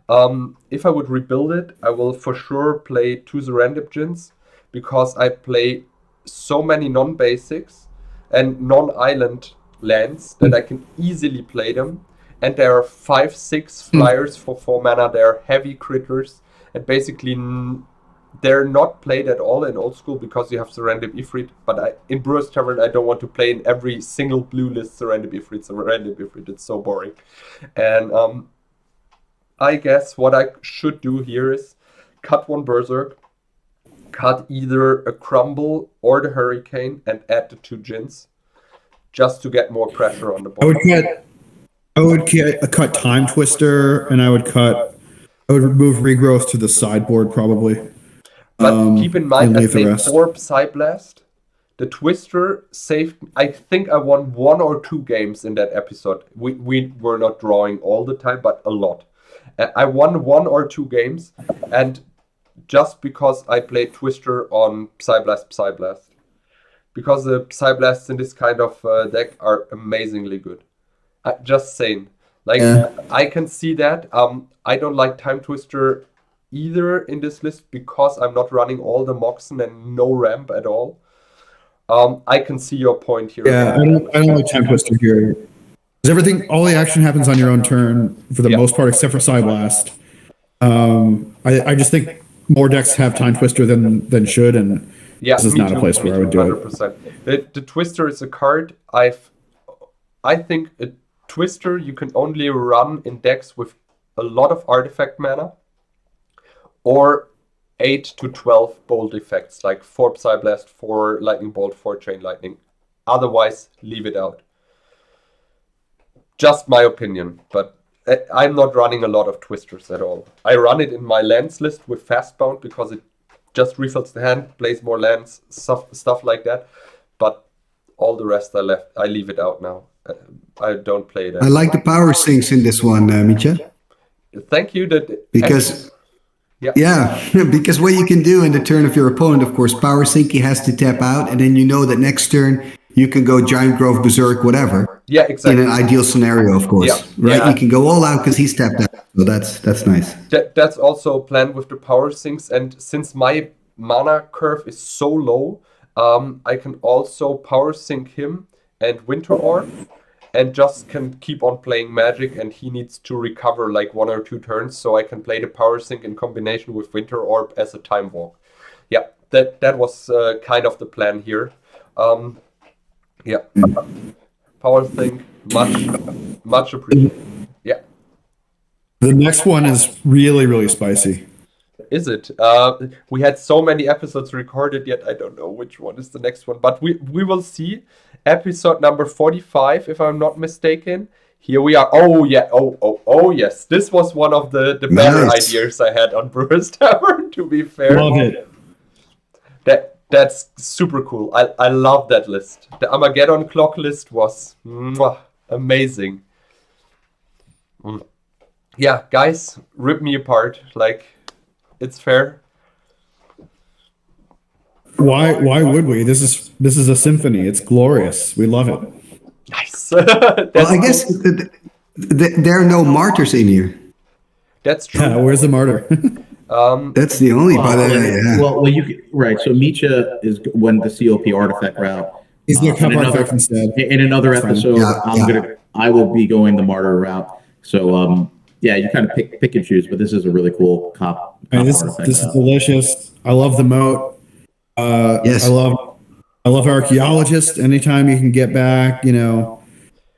if I would rebuild it, I will for sure play 2 Zerandip Djinns because I play so many non-basics and non-island lands that I can easily play them. And there are 5-6 flyers for 4 mana. They're heavy critters, and basically they're not played at all in old school because you have Zerandip Ifrit. But in Brewers Tavern, I don't want to play in every single blue list Zerandip Ifrit. It's so boring. And I guess what I should do here is cut 1 Berserk, cut either a Crumble or the Hurricane, and add the 2 Djinns, just to get more pressure on the board. I would cut Time Twister, and I would remove Regrowth to the sideboard probably. But keep in mind, I played 4 Psyblast. The Twister saved. I think I won 1 or 2 games in that episode. We were not drawing all the time, but a lot. I won 1 or 2 games, and just because I played Twister on Psyblast. Because the Psyblasts in this kind of deck are amazingly good. Just saying. I can see that. I don't like Time Twister either in this list because I'm not running all the Moxen and no ramp at all. I can see your point here. Yeah, I don't like Time Twister here. Because all the action happens on your own turn for the most part, except for Psyblast. I just think more decks have Time Twister than should, and this is not a place where I would do 100%. it. The Twister is a card I think a Twister you can only run in decks with a lot of artifact mana or 8 to 12 bolt effects, like 4 Psyblast, 4 Lightning Bolt, 4 Chain Lightning. Otherwise, leave it out. Just my opinion, but I'm not running a lot of Twisters at all. I run it in my lands list with Fastbound because it just refills the hand, plays more lands, stuff like that. But all the rest I leave it out now. I don't play it. I like the power sinks in this one, Mitja. Thank you. Because what you can do in the turn of your opponent, of course, power sink, he has to tap out, and then you know that next turn you can go Giant Grove, Berserk, whatever. Yeah, exactly. In an ideal scenario, of course, right? Yeah. You can go all out because he's tapped out. So that's nice. That's also planned with the power sinks, and since my mana curve is so low, I can also power sink him and Winter Orb, and just can keep on playing Magic, and he needs to recover like 1 or 2 turns, so I can play the power sink in combination with Winter Orb as a time walk. Yeah, that was kind of the plan here. Power sink, much appreciated. Yeah. The next one is really, really spicy. Is it? We had so many episodes recorded, yet I don't know which one is the next one. But we will see. Episode number 45, if I'm not mistaken. Here we are. Oh, yeah. Oh, yes. This was one of the better ideas I had on Brewers Tavern, to be fair. Love it. That's super cool. I love that list. The Armageddon clock list was amazing. Yeah, guys, rip me apart. Like, it's fair. Why would we? This is a symphony. It's glorious. We love it. Nice. Well, I guess there are no martyrs in here. That's true. Yeah, where's the martyr? That's the only. Well, right. So Mitja is when the COP artifact route. He's the cup artifact instead. In another episode, I will be going the martyr route. So you kind of pick and choose, but this is a really cool cop. This is delicious. I love the moat. Yes. I love Archaeologist. Anytime you can get back, you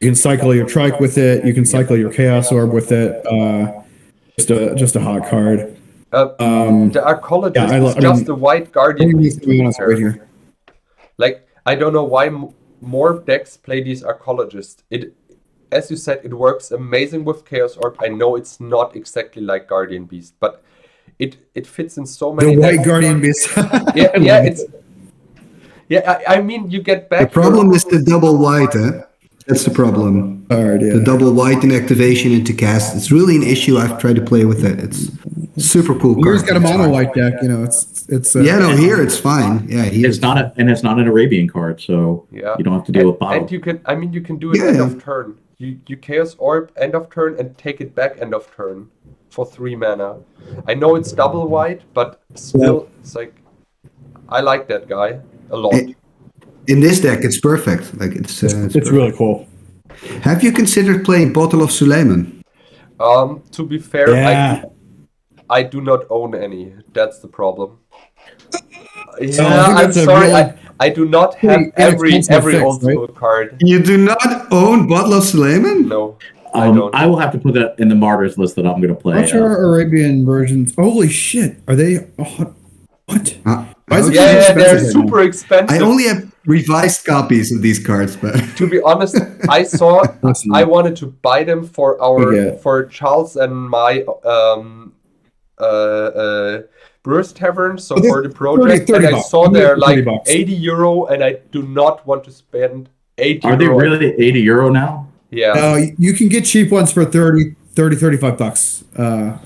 can cycle your Trike with it. You can cycle your Chaos Orb with it. Just a hot card. The Archaeologist is just a white Guardian Beast. Right here. Like, I don't know why more decks play these Archaeologists. As you said, it works amazing with Chaos Orb. I know it's not exactly like Guardian Beast, but it fits in so many. The white Guardian Beast. I mean, you get back. The problem is the double white, huh? That's the problem. Hard, yeah. The double white inactivation into cast. It's really an issue. I've tried to play with it. It's super cool. Here's got a It's mono fine. white deck. You know, it's. Yeah, no, here it's fine. Yeah, here It's not an Arabian card, so Yeah. you don't have to deal with bottle. And you can do it Yeah. end of turn. You Chaos Orb end of turn and take it back end of turn for 3 mana. I know it's double white, but still, it's like I like that guy a lot. In this deck, it's perfect. Like it's It's really cool. Have you considered playing Bottle of Suleiman? To be fair, Yeah. I do not own any. That's the problem. I think I'm that's a sorry. really- I do not have Pretty every inexpensive fix, old school card. You do not own Bottle of Suleiman? No, I don't. I will have to put that in the martyrs list that I'm going to play. What's your Arabian versions? Holy shit! Are they? Oh, what? Why is it so Yeah, expensive they're right now? super expensive. I only have revised copies of these cards, but To be honest, I saw. Listen. I wanted to buy them for Okay. for Charles and my Brewers Tavern, so But they're for the project, 30 and I bucks. saw I'm they're gonna pay like 30 bucks. €80, and I do not want to spend 80 Are they euro. really €80 now? Yeah, You can get cheap ones for 35 bucks.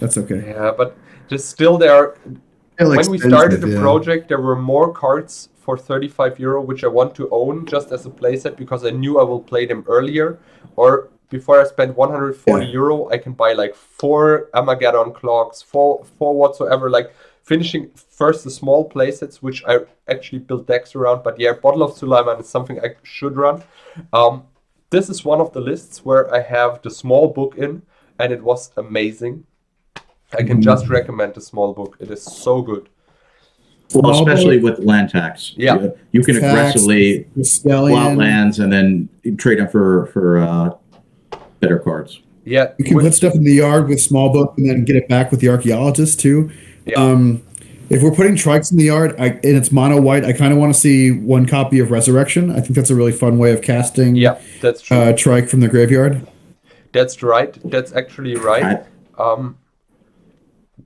That's okay. yeah, but just still there. Still When we started expensive, the yeah. project, there were more cards for 35 euro, which I want to own just as a playset because I knew I will play them earlier. Or before I spend 140 euro, I can buy like 4 Armageddon clocks, four whatsoever. Like finishing first the small playsets, which I actually built decks around. But yeah, Bottle of Suleiman is something I should run. This is one of the lists where I have the small book in, and it was amazing. I can just recommend the small book. It is so good. Well, Small especially book. with land tax. Yeah. You can Tax, aggressively pull out Scallion. lands and then trade them for better cards. Yeah, You can put stuff in the yard with small book and then get it back with the archaeologist too. Yeah. If we're putting trikes in the yard and it's mono white, I kind of want to see one copy of Resurrection. I think that's a really fun way of casting. yeah, that's true. Trike from the graveyard. That's right. That's actually right.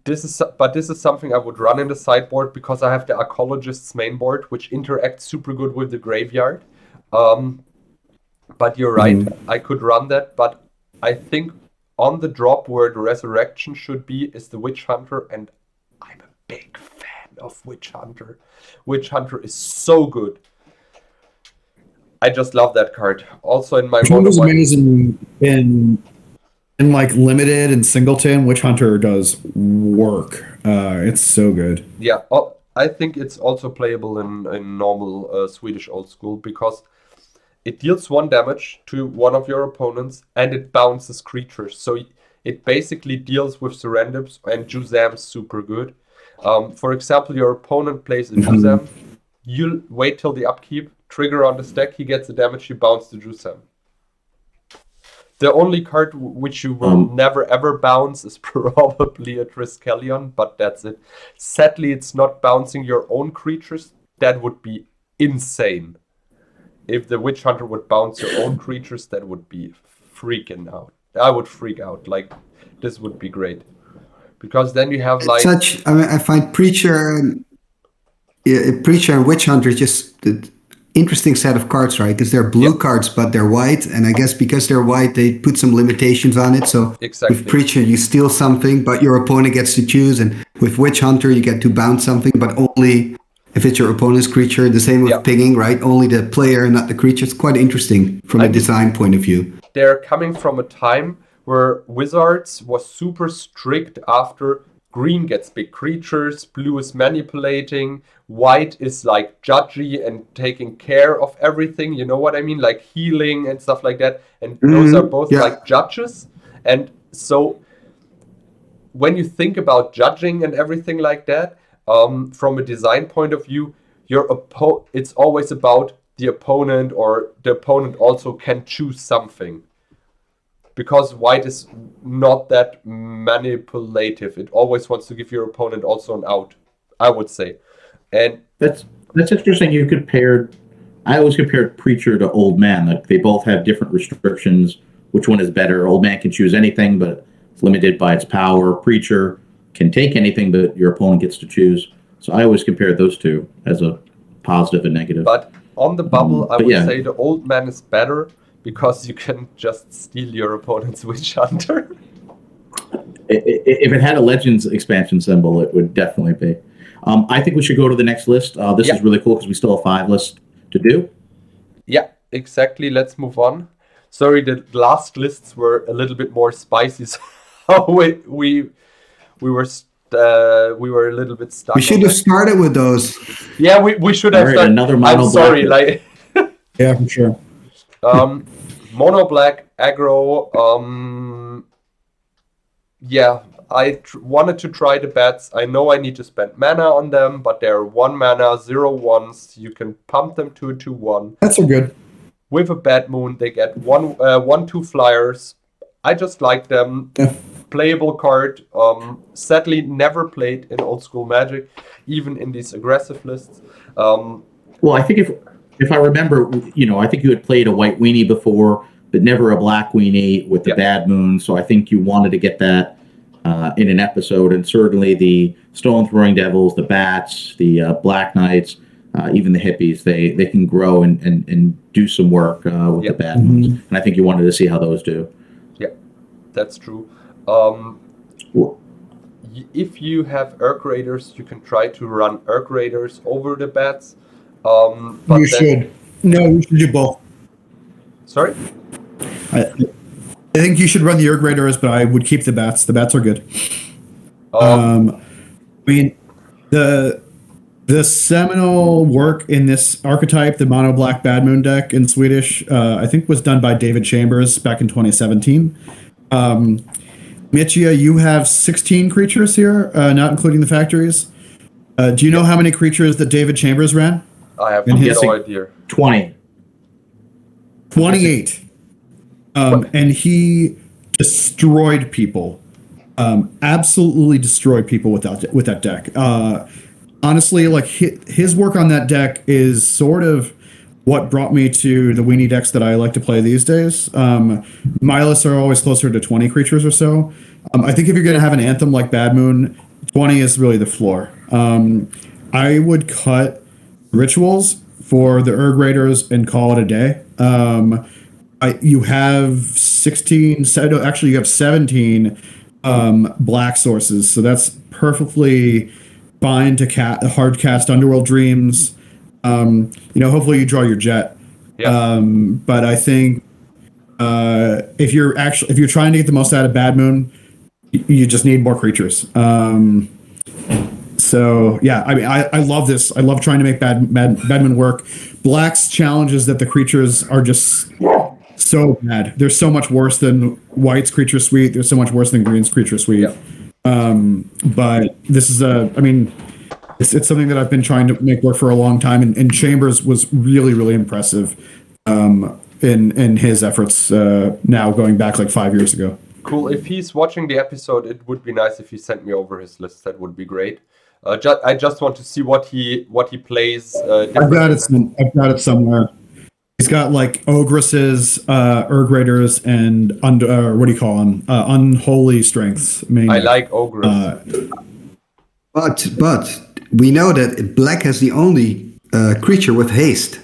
This is something I would run in the sideboard because I have the Archaeologist's main board, which interacts super good with the graveyard. But you're right, I could run that, but I think on the drop where the Resurrection should be is the Witch Hunter, and I'm a big fan of Witch Hunter. Witch Hunter is so good. I just love that card. Also in my Which one was mono-white- amazing in like limited and singleton. Witch Hunter does work. It's so good. Yeah, I think it's also playable in normal Swedish old school because it deals 1 damage to one of your opponents and it bounces creatures. So it basically deals with Serendips, and Juzam's super good. For example, your opponent plays a Juzam, you'll wait till the upkeep, trigger on the stack, he gets the damage, you bounce the Juzam. The only card which you will never ever bounce is probably a Triskelion, but that's it. Sadly, it's not bouncing your own creatures. That would be insane. If the Witch Hunter would bounce your own creatures, that would be freaking out. I would freak out. Like, this would be great. Because then you have like... I find Preacher and Witch Hunter just... interesting set of cards, right? Because they're blue cards, but they're white, and I guess because they're white, they put some limitations on it. So Exactly. with Preacher, you steal something, but your opponent gets to choose, and with Witch Hunter, you get to bounce something, but only if it's your opponent's creature. The same with pinging, right? Only the player, not the creature. It's quite interesting from a design point of view. They're coming from a time where Wizards was super strict after green gets big creatures, blue is manipulating, white is like judgy and taking care of everything, you know what I mean? Like healing and stuff like that. And those are both like judges. And so when you think about judging and everything like that, from a design point of view, it's always about the opponent, or the opponent also can choose something. Because white is not that manipulative. It always wants to give your opponent also an out, I would say. And that's interesting. I always compared Preacher to Old Man. Like they both have different restrictions. Which one is better? Old Man can choose anything, but it's limited by its power. Preacher can take anything, but your opponent gets to choose. So I always compare those two as a positive and negative. But on the bubble, I would say the Old Man is better because you can just steal your opponent's Witch Hunter. If it had a Legends expansion symbol, it would definitely be. I think we should go to the next list. This is really cool because we still have 5 lists to do. Yeah, exactly. Let's move on. Sorry, the last lists were a little bit more spicy, so we were a little bit stuck. We should have started with those. Yeah, we should have started. Another mono I'm sorry, black. Yeah, for sure. Mono black aggro. Yeah, I wanted to try the bats. I know I need to spend mana on them, but they're 1 mana, 0/1s. You can pump them to a 2/1. That's so good. With a Bad Moon, they get 1/2 flyers. I just like them. Yeah. Playable card. Sadly, never played in old school Magic, even in these aggressive lists. Well, I think if I remember, I think you had played a white weenie before, but never a black weenie with the Bad Moon. So I think you wanted to get that in an episode. And certainly the Stone Throwing Devils, the Bats, the Black Knights, even the Hippies, they can grow and do some work with the Bad Moons. And I think you wanted to see how those do. Yeah, that's true. If you have Urk Raiders, you can try to run Urk Raiders over the Bats. But you should. No, you should do both. Sorry? I think you should run the Urk Raiders, but I would keep the Bats. The Bats are good. I mean, the seminal work in this archetype, the mono black Bad Moon deck in Swedish, I think was done by David Chambers back in 2017. Mitja, you have 16 creatures here, not including the factories. Do you know how many creatures that David Chambers ran? I have no idea. 20. 28. And he destroyed people. Absolutely destroyed people with that deck. Honestly, like his work on that deck is sort of what brought me to the weenie decks that I like to play these days. My lists are always closer to 20 creatures or so. I think if you're going to have an anthem like Bad Moon, 20 is really the floor. I would cut rituals for the Urg Raiders and call it a day. You have 16, actually you have 17 black sources, so that's perfectly fine to hard cast Underworld Dreams. Hopefully you draw your jet. Yeah. But I think if you're trying to get the most out of Bad Moon, you just need more creatures. So yeah, I mean, I love this. I love trying to make Bad Moon work. Black's challenge is that the creatures are just so bad. They're so much worse than White's Creature Suite. They're so much worse than Green's Creature Suite. Yeah. But this is it's something that I've been trying to make work for a long time, and Chambers was really, really impressive in his efforts now going back like 5 years ago. Cool. If he's watching the episode, it would be nice if he sent me over his list. That would be great. I just want to see what he plays. I've got it somewhere. He's got like Ogresses, Urg Raiders, and what do you call them? Unholy Strengths. I like Ogress. But we know that Black has the only creature with haste.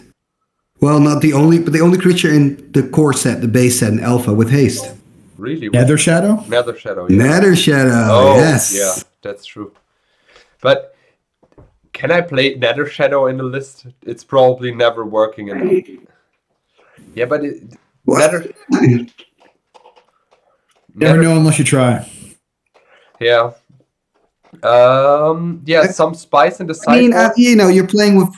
Well, not the only, but the only creature in the core set, the base set, and Alpha with haste. Really? Nether Shadow? Nether Shadow, yeah. Nether Shadow, oh, yes. Yeah, that's true. But can I play Nether Shadow in the list? It's probably never working enough. Yeah, but Never know unless you try. Yeah. Some spice in the side. I mean, you're playing with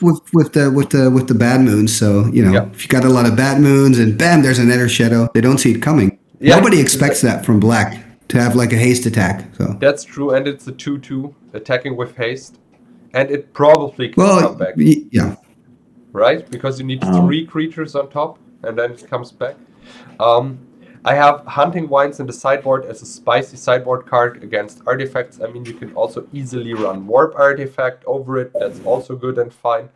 the Bad Moons, so if you got a lot of Bad Moons and bam, there's a Nether Shadow. They don't see it coming. Yeah, nobody expects that from Black to have like a haste attack. So that's true, and it's a 2/2 attacking with haste, and it probably can come back. Yeah. Right, because you need 3 creatures on top, and then it comes back. I have Hunting Vines in the sideboard as a spicy sideboard card against artifacts. I mean, you can also easily run Warp Artifact over it. That's also good and fine.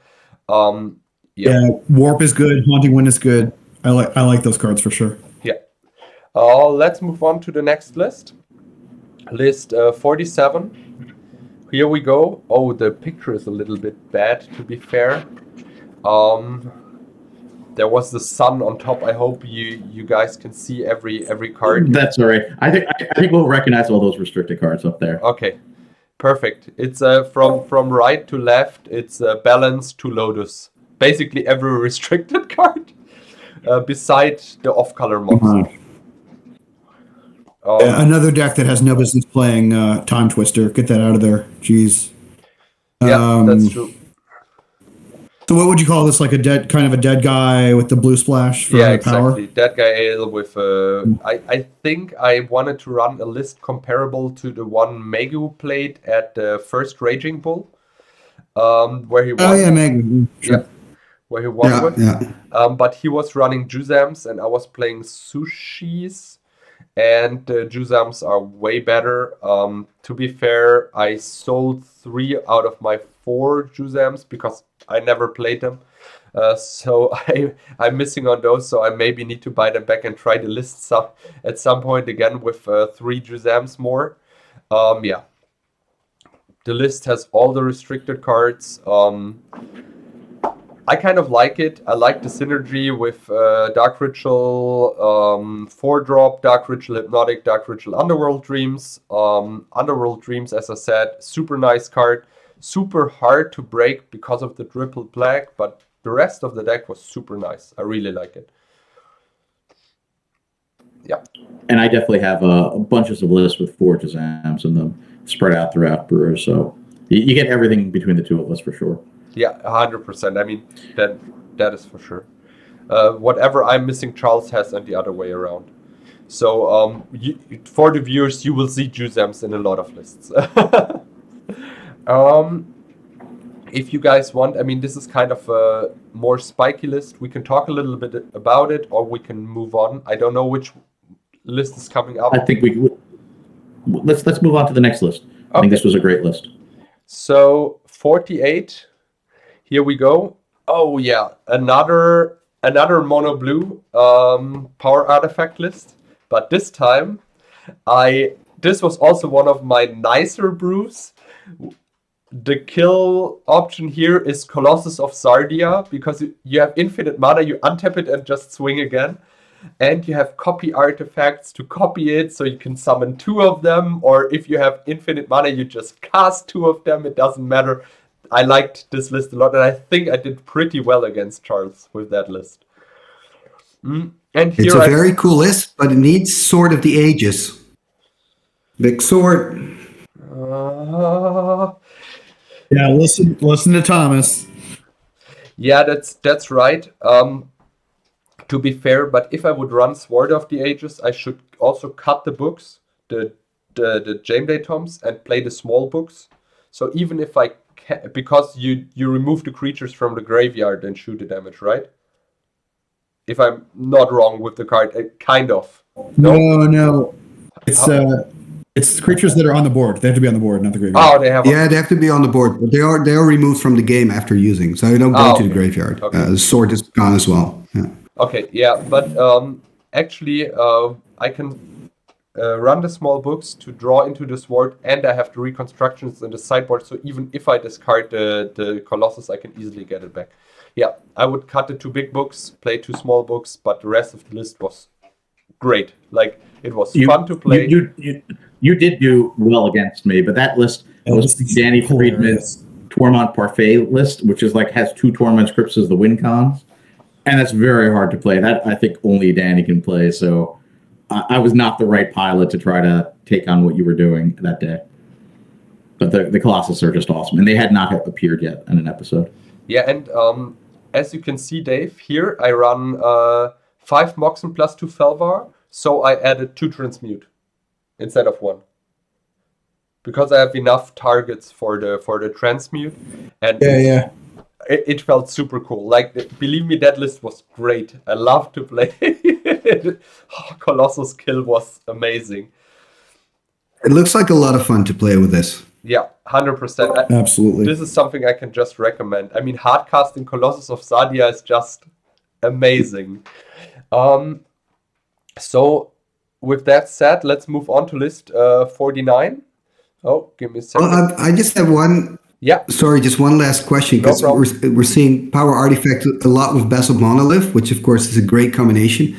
Yeah, Warp is good. Haunting Wind is good. I like those cards for sure. Yeah. Let's move on to the next list. List 47. Here we go. Oh, the picture is a little bit bad, to be fair. there was the sun on top. I hope you guys can see every card. That's all right. I think we'll recognize all those restricted cards up there. Okay, perfect. It's from right to left. It's balance to Lotus. Basically every restricted card, beside the off-color mobs. Another deck that has no business playing Time Twister. Get that out of there. Jeez. Yeah, that's true. So what would you call this? Like a dead guy with the blue splash for power? Exactly. Dead guy ale with I think I wanted to run a list comparable to the one Megu played at the first Raging Bull, where he won. Oh yeah, Megu. Sure. Yeah, where he won with. Yeah. But he was running Juzams and I was playing Sushis, and the Juzams are way better. To be fair, I sold 3 out of my 4 Juzams because I never played them. So I'm missing on those, so I maybe need to buy them back and try the lists up at some point again with 3 Juzams more. Yeah. The list has all the restricted cards. I kind of like it. I like the synergy with Dark Ritual, 4-drop, Dark Ritual Hypnotic, Dark Ritual Underworld Dreams. Underworld Dreams, as I said, super nice card. Super hard to break because of the triple black, but the rest of the deck was super nice. I really like it. Yeah. And I definitely have bunches of lists with 4 Jazams in them spread out throughout Brewers. So you get everything between the two of us for sure. Yeah, 100%. I mean, that is for sure. Whatever I'm missing, Charles has, and the other way around. So for the viewers, you will see Juzams in a lot of lists. If you guys want, I mean, this is kind of a more spiky list. We can talk a little bit about it, or we can move on. I don't know which list is coming up. I think let's move on to the next list. I think this was a great list. So 48. Here we go. Oh yeah, another mono blue power artifact list. But this time, this was also one of my nicer brews. The kill option here is Colossus of Sardia, because you have infinite mana, you untap it and just swing again. And you have copy artifacts to copy it, so you can summon 2 of them, or if you have infinite mana, you just cast 2 of them, it doesn't matter. I liked this list a lot, and I think I did pretty well against Charles with that list. And it's a very cool list, but it needs Sword of the Ages. Big sword. Yeah, listen to Thomas. Yeah, that's right. To be fair, but if I would run Sword of the Ages, I should also cut the books, the Jameday tomes, and play the small books. So even if I can, because you remove the creatures from the graveyard and shoot the damage, right? If I'm not wrong with the card, kind of. No. It's creatures that are on the board. They have to be on the board, not the graveyard. Oh, they have. Yeah, they have to be on the board, but they are removed from the game after using, so you don't go to the graveyard. Okay. The sword is gone as well. Yeah. Okay, yeah, but actually, I can run the small books to draw into the sword, and I have the reconstructions in the sideboard, so even if I discard the Colossus, I can easily get it back. Yeah, I would cut the 2 big books, play 2 small books, but the rest of the list was great. Like, it was fun to play. You did do well against me, but that list was Danny Friedman's Tormont Parfait list, which is has 2 Tormont scripts as the win cons. And that's very hard to play. That I think only Danny can play. So I was not the right pilot to try to take on what you were doing that day. But the Colossus are just awesome. And they had not appeared yet in an episode. Yeah, and as you can see, Dave, here I run 5 Moxen plus 2 Felvar. So I added 2 Transmute instead of 1. Because I have enough targets for the Transmute. And yeah. It felt super cool. Like, believe me, that list was great. I love to play. Colossus Kill was amazing. It looks like a lot of fun to play with this. Yeah, 100%. Absolutely. This is something I can just recommend. I mean, hardcasting Colossus of Sardia is just amazing. So, with that said, let's move on to list 49. Oh, give me a second. Well, I just have one Yeah. Sorry, just one last question, because we're seeing Power Artifact a lot with Basalt Monolith, which of course is a great combination.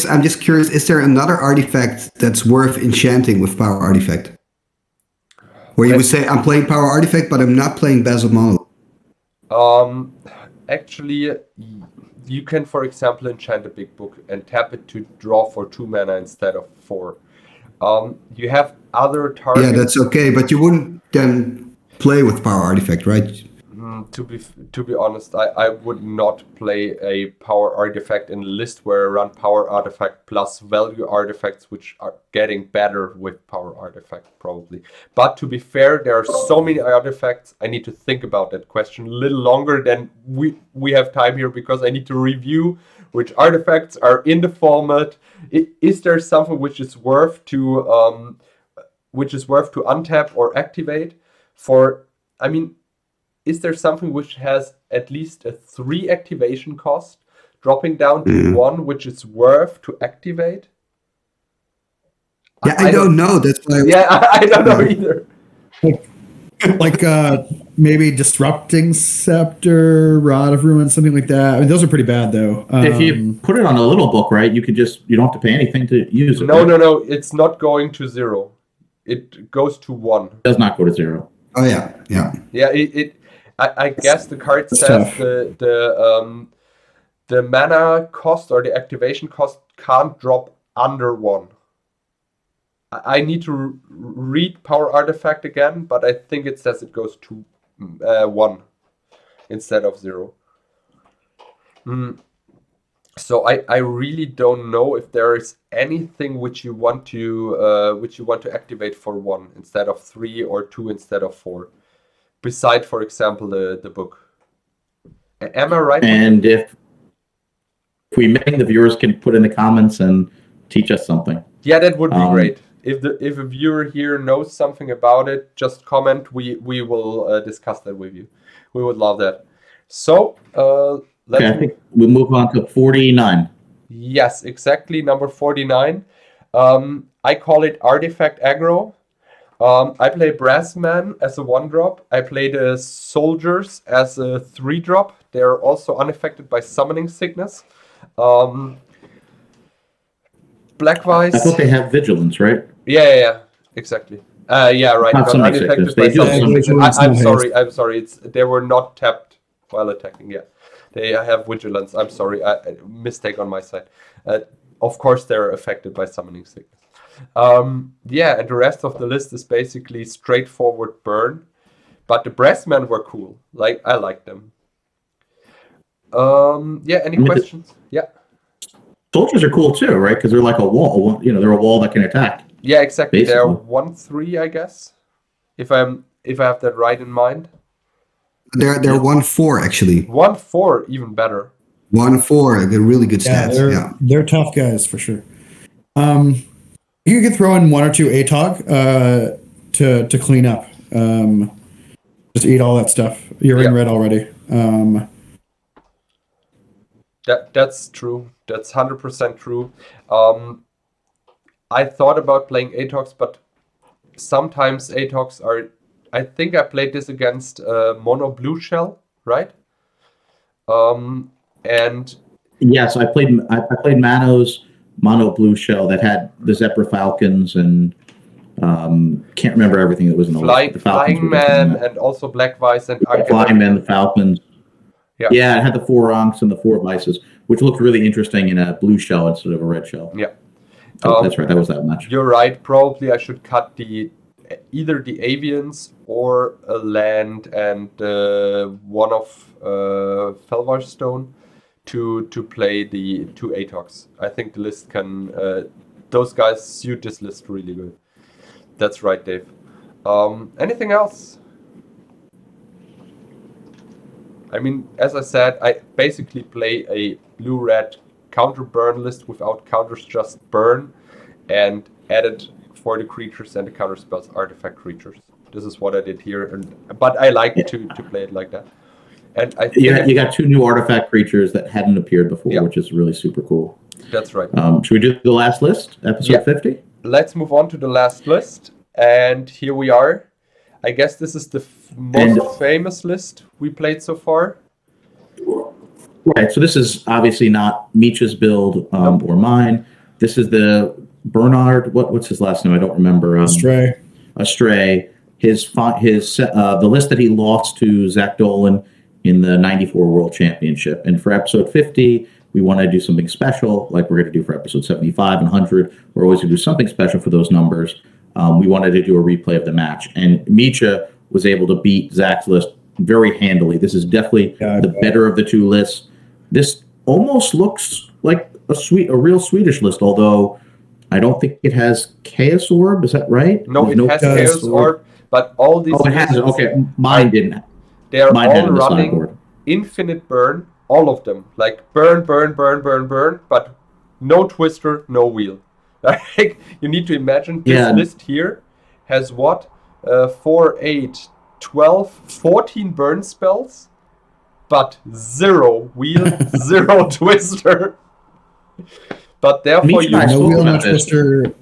I'm just curious, is there another artifact that's worth enchanting with Power Artifact? Where you would say, I'm playing Power Artifact, but I'm not playing Basalt Monolith. Actually, you can, for example, enchant a big book and tap it to draw for 2 mana instead of 4. You have other targets. Yeah, that's okay, but you wouldn't then play with Power Artifact, right? To be honest, I would not play a Power Artifact in a list where I run Power Artifact plus value artifacts, which are getting better with Power Artifact, probably. But to be fair, there are so many artifacts, I need to think about that question a little longer than we have time here, because I need to review which artifacts are in the format. Is there something which is worth to untap or activate? Is there something which has at least a 3 activation cost, dropping down to 1, which is worth to activate? Yeah, I don't know. That's why. Yeah, I don't know either. Like maybe Disrupting Scepter, Rod of Ruin, something like that. I mean, those are pretty bad though. If you put it on a little book, right, you don't have to pay anything to use it. No, it's not going to 0. It goes to 1. It does not go to 0. Oh yeah. Yeah, I guess the card says the mana cost or the activation cost can't drop under 1. I need to read Power Artifact again, but I think it says it goes to 1 instead of 0. So I really don't know if there is anything which you want to activate for 1 instead of 3 or 2 instead of 4. Beside, for example, the book. Am I right? And if we the viewers can put in the comments and teach us something. Yeah, that would be great. If a viewer here knows something about it, just comment. We will discuss that with you. We would love that. So I think we move on to 49. Yes, exactly. Number 49. I call it Artifact Aggro. I play Brassman as a 1-drop. I play the Soldiers as a 3-drop. They're also unaffected by Summoning Sickness. Black-White. I thought they have Vigilance, right? Yeah, exactly. Yeah, right. Not Summoning Sickness. They do I'm sorry. They were not tapped while attacking. Yeah, they have Vigilance. I'm sorry. Mistake on my side. Of course, they're affected by Summoning Sickness. Yeah, and the rest of the list is basically straightforward burn, but the Brassmen were cool. I like them. Yeah, any questions? Yeah. Soldiers are cool too, right? Because they're like a wall. They're a wall that can attack. Yeah, exactly. Basically. They're 1/3, I guess. If I have that right in mind. They're 1/4 actually. 1/4, even better. 1/4, they're really good stats. They're tough guys for sure. You could throw in 1 or 2 ATOG to clean up. Just eat all that stuff. You're in red already. That's true. That's 100% true. I thought about playing ATOGs, but sometimes ATOGs are. I think I played this against Mono Blue Shell, right? And yes, I played Mano's Mono Blue Shell that had the Zebra Falcons and can't remember everything that was in the list. Flying Man and also Black Vice and Flying Man, the Falcons. Yeah, it had the 4 Onks and the 4 Vices, which looked really interesting in a blue shell instead of a red shell. Yeah. So that's right, that was that much. You're right. Probably I should cut either the Avians or a land and one of Felvar Stone to play the 2 ATOGs. I think the list can... those guys suit this list really good. That's right, Dave. Anything else? I mean, as I said, I basically play a blue-red counter burn list without counters, just burn, and added for the creatures and the counter spells artifact creatures. This is what I did here, but I like to play it like that. And I think you got 2 new artifact creatures that hadn't appeared before, which is really super cool. That's right. Should we do the last list, episode 50? Let's move on to the last list, and here we are. I guess this is the most famous list we played so far. Right. So this is obviously not Mitja's build or mine. This is the Bernard. What's his last name? I don't remember. Astray. The list that he lost to Zach Dolan in the '94 World Championship. And for episode 50, we want to do something special, like we're going to do for episode 75 and 100. We're always going to do something special for those numbers. We wanted to do a replay of the match, and Mitja was able to beat Zach's list very handily. This is definitely the better of the two lists. This almost looks like a real Swedish list, although I don't think it has Chaos Orb. Is that right? No, it has Chaos Orb, but all these. Oh, it has. Okay, mine didn't. They are all running infinite burn, all of them. Like burn, but no twister, no wheel. Like you need to imagine this list here has what? 4, 8, 12, 14 burn spells, but 0 wheel, 0 twister. But therefore, no wheel, no twister.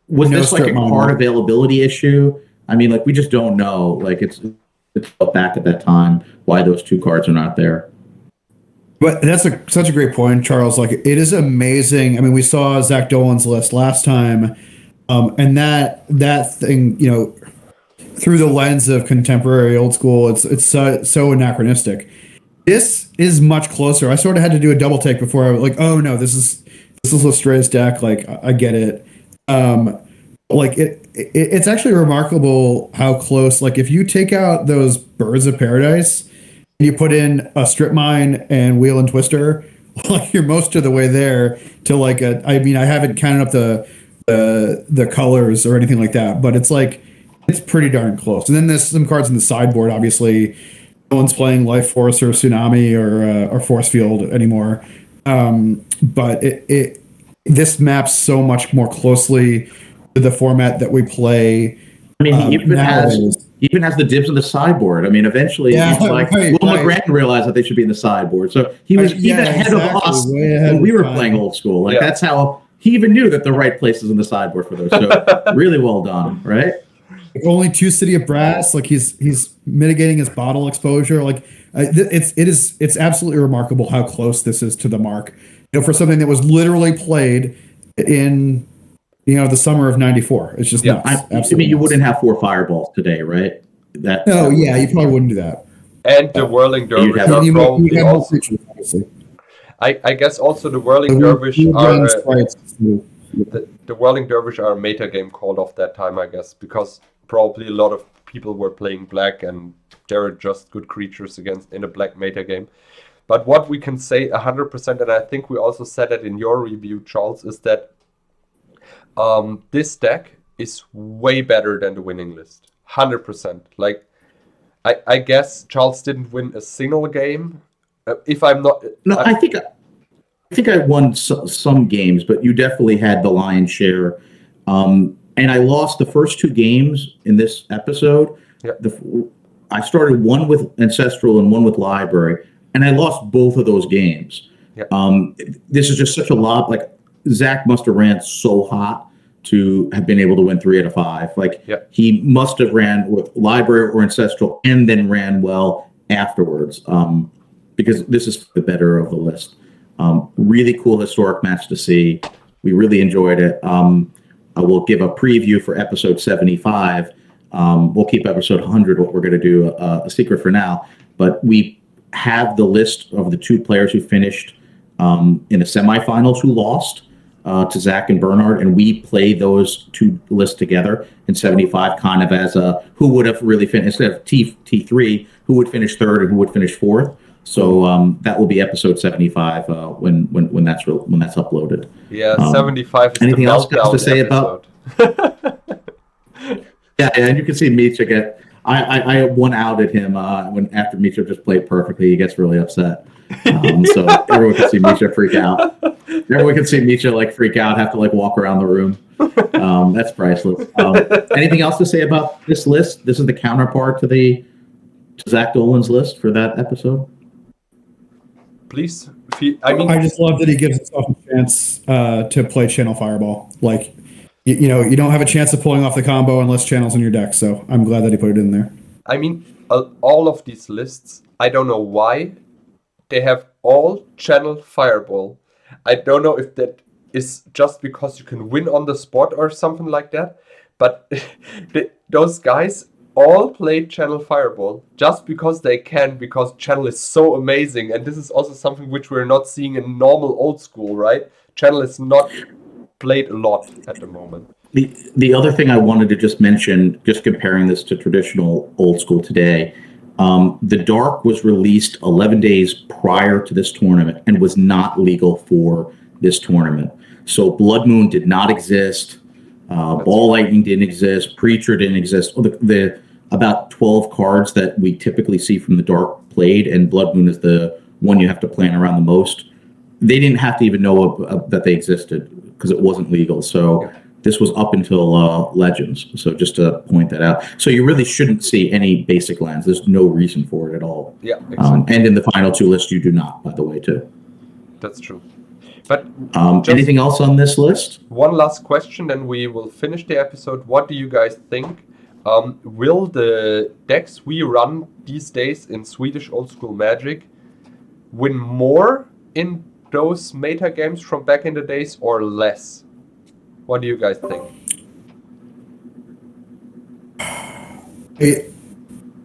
Was this like a card availability issue? I mean, like we just don't know. Like it's back at that time why those two cards are not there. But that's such a great point, Charles. Like it is amazing. I mean, we saw Zach Dolan's list last time, and that thing, through the lens of contemporary old school, it's so anachronistic. This is much closer. I sort of had to do a double take before I was like, oh no, this is Lestray's deck. Like I get it. Like it's actually remarkable how close. Like if you take out those Birds of Paradise, and you put in a Strip Mine and Wheel and Twister, like you're most of the way there to like I haven't counted up the colors or anything like that, but it's pretty darn close. And then there's some cards in the sideboard. Obviously, no one's playing Life Force or Tsunami or Force Field anymore. But this maps so much more closely to the format that we play. I mean, he even has the dibs on the sideboard. I mean, eventually, Will McGrath realized that they should be in the sideboard. So he was even ahead of us when we were playing old school. Like that's how he even knew that the right place is in the sideboard for those. So really well done, right? Only 2 City of Brass. Like he's mitigating his bottle exposure. Like it's absolutely remarkable how close this is to the mark. For something that was literally played in the summer of '94. It's just nuts. I mean, you wouldn't have 4 fireballs today, right? You probably wouldn't do that. And the Whirling Dervish are probably also. I guess also the Whirling Dervish are the Whirling Dervish are a meta game called off that time, I guess, because probably a lot of people were playing black and they're just good creatures in a black meta game. But what we can say 100%, and I think we also said it in your review, Charles, is that this deck is way better than the winning list. 100%. Like, I guess Charles didn't win a single game. If I'm not... I think I won some games, but you definitely had the lion's share. And I lost the first 2 games in this episode. Yeah. I started one with Ancestral and one with Library, and I lost both of those games. Yeah. This is just such a lot. Like, Zach must have ran so hot to have been able to win 3 out of 5. Like he must have ran with Library or Ancestral and then ran well afterwards. Because this is the better of the list. Really cool historic match to see. We really enjoyed it. I will give a preview for episode 75. We'll keep episode 100 what we're going to do a secret for now. But we have the list of the 2 players who finished in the semifinals who lost to Zach and Bernard, and we play those 2 lists together in 75, kind of as a who would have really finished instead of T3, who would finish 3rd and who would finish 4th. So that will be episode 75 when that's uploaded. Yeah, 75 is anything the else guys to say episode. About? Yeah, and you can see Mitja get. I one outed him when after Mitja just played perfectly. He gets really upset. So everyone can see Mitja freak out. Everyone can see Mitja freak out, have to walk around the room. That's priceless. Anything else to say about this list? This is the counterpart to Zach Dolan's list for that episode. Please, I just love that he gives himself a chance to play Channel Fireball. you don't have a chance of pulling off the combo unless Channel's in your deck. So I'm glad that he put it in there. I mean, all of these lists, I don't know why they have all Channel Fireball. I don't know if that is just because you can win on the spot or something like that, but those guys all play Channel Fireball just because they can, because Channel is so amazing, and this is also something which we're not seeing in normal old school, right? Channel is not played a lot at the moment. The other thing I wanted to just mention, just comparing this to traditional old school today, the Dark was released 11 days prior to this tournament and was not legal for this tournament. So Blood Moon did not exist. Ball Lightning didn't exist. Preacher didn't exist. The about 12 cards that we typically see from the Dark played, and Blood Moon is the one you have to plan around the most. They didn't have to even know that they existed because it wasn't legal. So this was up until Legends. So just to point that out. So you really shouldn't see any basic lands. There's no reason for it at all. Yeah, exactly. And in the final two lists, you do not, by the way, too. That's true. But anything else on this list? One last question, then we will finish the episode. What do you guys think? Will the decks we run these days in Swedish Old School Magic win more in those meta games from back in the days or less? What do you guys think?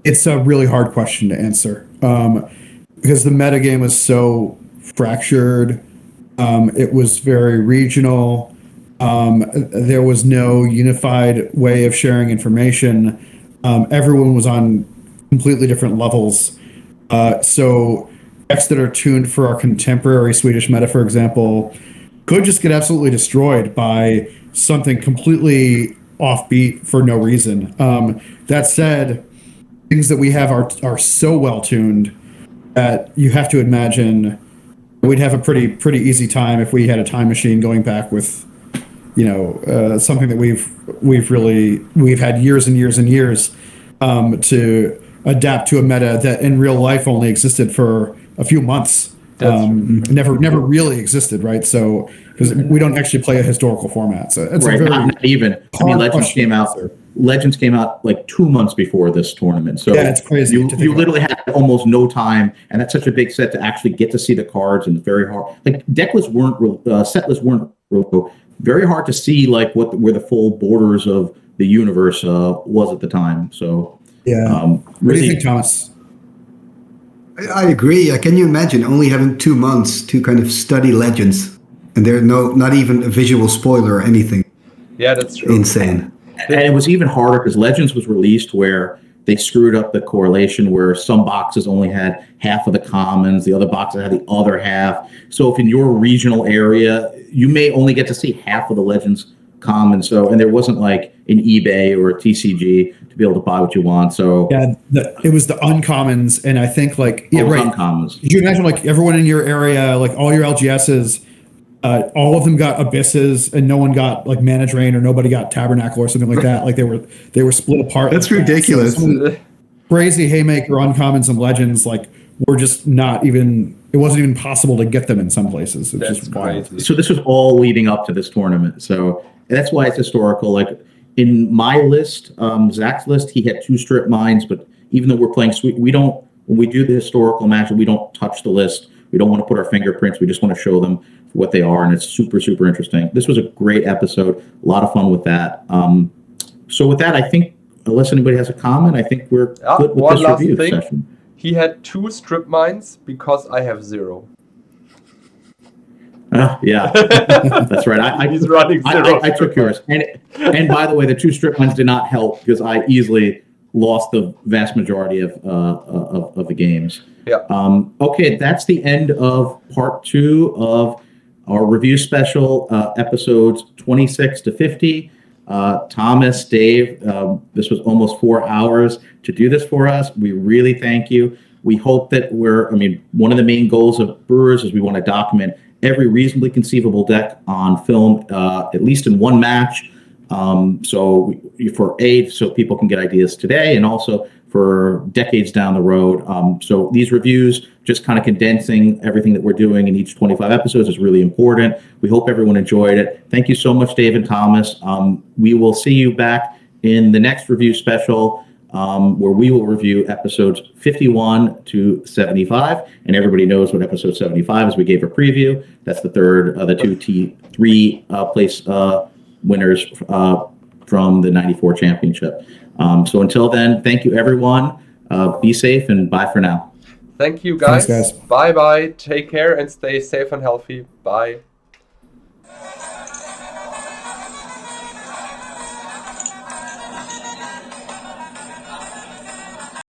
It's a really hard question to answer because the metagame was so fractured. It was very regional. There was no unified way of sharing information. Everyone was on completely different levels. So decks that are tuned for our contemporary Swedish meta, for example, could just get absolutely destroyed by something completely offbeat for no reason. That said, things that we have are so well tuned that you have to imagine we'd have a pretty easy time if we had a time machine going back with, something that we've had years and years and years to adapt to a meta that in real life only existed for a few months. Never really existed, right? So because we don't actually play a historical format, so it's right. a very not even. I mean, Legends came out like 2 months before this tournament, so yeah, it's crazy. You literally had almost no time, and that's such a big set to actually get to see the cards, and very hard. Like decklist set lists weren't very hard to see, like where the full borders of the universe was at the time. So yeah, what do you think, Thomas? I agree. Can you imagine only having 2 months to kind of study Legends, and there's not even a visual spoiler or anything? Yeah, that's true. Insane. And it was even harder because Legends was released where they screwed up the correlation, where some boxes only had half of the commons, the other boxes had the other half. So if in your regional area, you may only get to see half of the Legends commons. So, and there wasn't like an eBay or a TCG to be able to buy what you want. So yeah, it was the uncommons, and I think right. Uncommons. Could you imagine like everyone in your area, like all your LGSs, all of them got Abysses, and no one got like Mana Drain, or nobody got Tabernacle or something like that. Like they were split apart. That's ridiculous. So crazy Haymaker uncommons and Legends were just not even. It wasn't even possible to get them in some places. It's that's just wild. crazy. So this was all leading up to this tournament. So that's why it's historical. Like in my list, Zach's list, he had 2 strip mines, but even though we're playing sweet, when we do the historical match, we don't touch the list. We don't want to put our fingerprints. We just want to show them for what they are, and it's super, super interesting. This was a great episode. A lot of fun with that. So with that, I think, unless anybody has a comment, I think we're good with this review session. He had 2 strip mines because I have 0. Yeah, that's right. He's running 0. I took yours. And by the way, the 2 strip mines did not help because I easily lost the vast majority of the games. Yeah. Okay, that's the end of part 2 of our review special, episodes 26 to 50. Thomas, Dave, this was almost 4 hours to do this for us. We really thank you. We hope that one of the main goals of Brewers is we want to document every reasonably conceivable deck on film, at least in one match. So people can get ideas today, and also for decades down the road. So these reviews just kind of condensing everything that we're doing in each 25 episodes is really important. We hope everyone enjoyed it. Thank you so much, Dave and Thomas. We will see you back in the next review special, where we will review episodes 51 to 75. And everybody knows what episode 75 is. We gave a preview. That's the third of the three place winners from the 94 championship. So until then, thank you, everyone. Be safe and bye for now. Thank you, guys. Thanks, guys. Bye-bye. Take care and stay safe and healthy. Bye.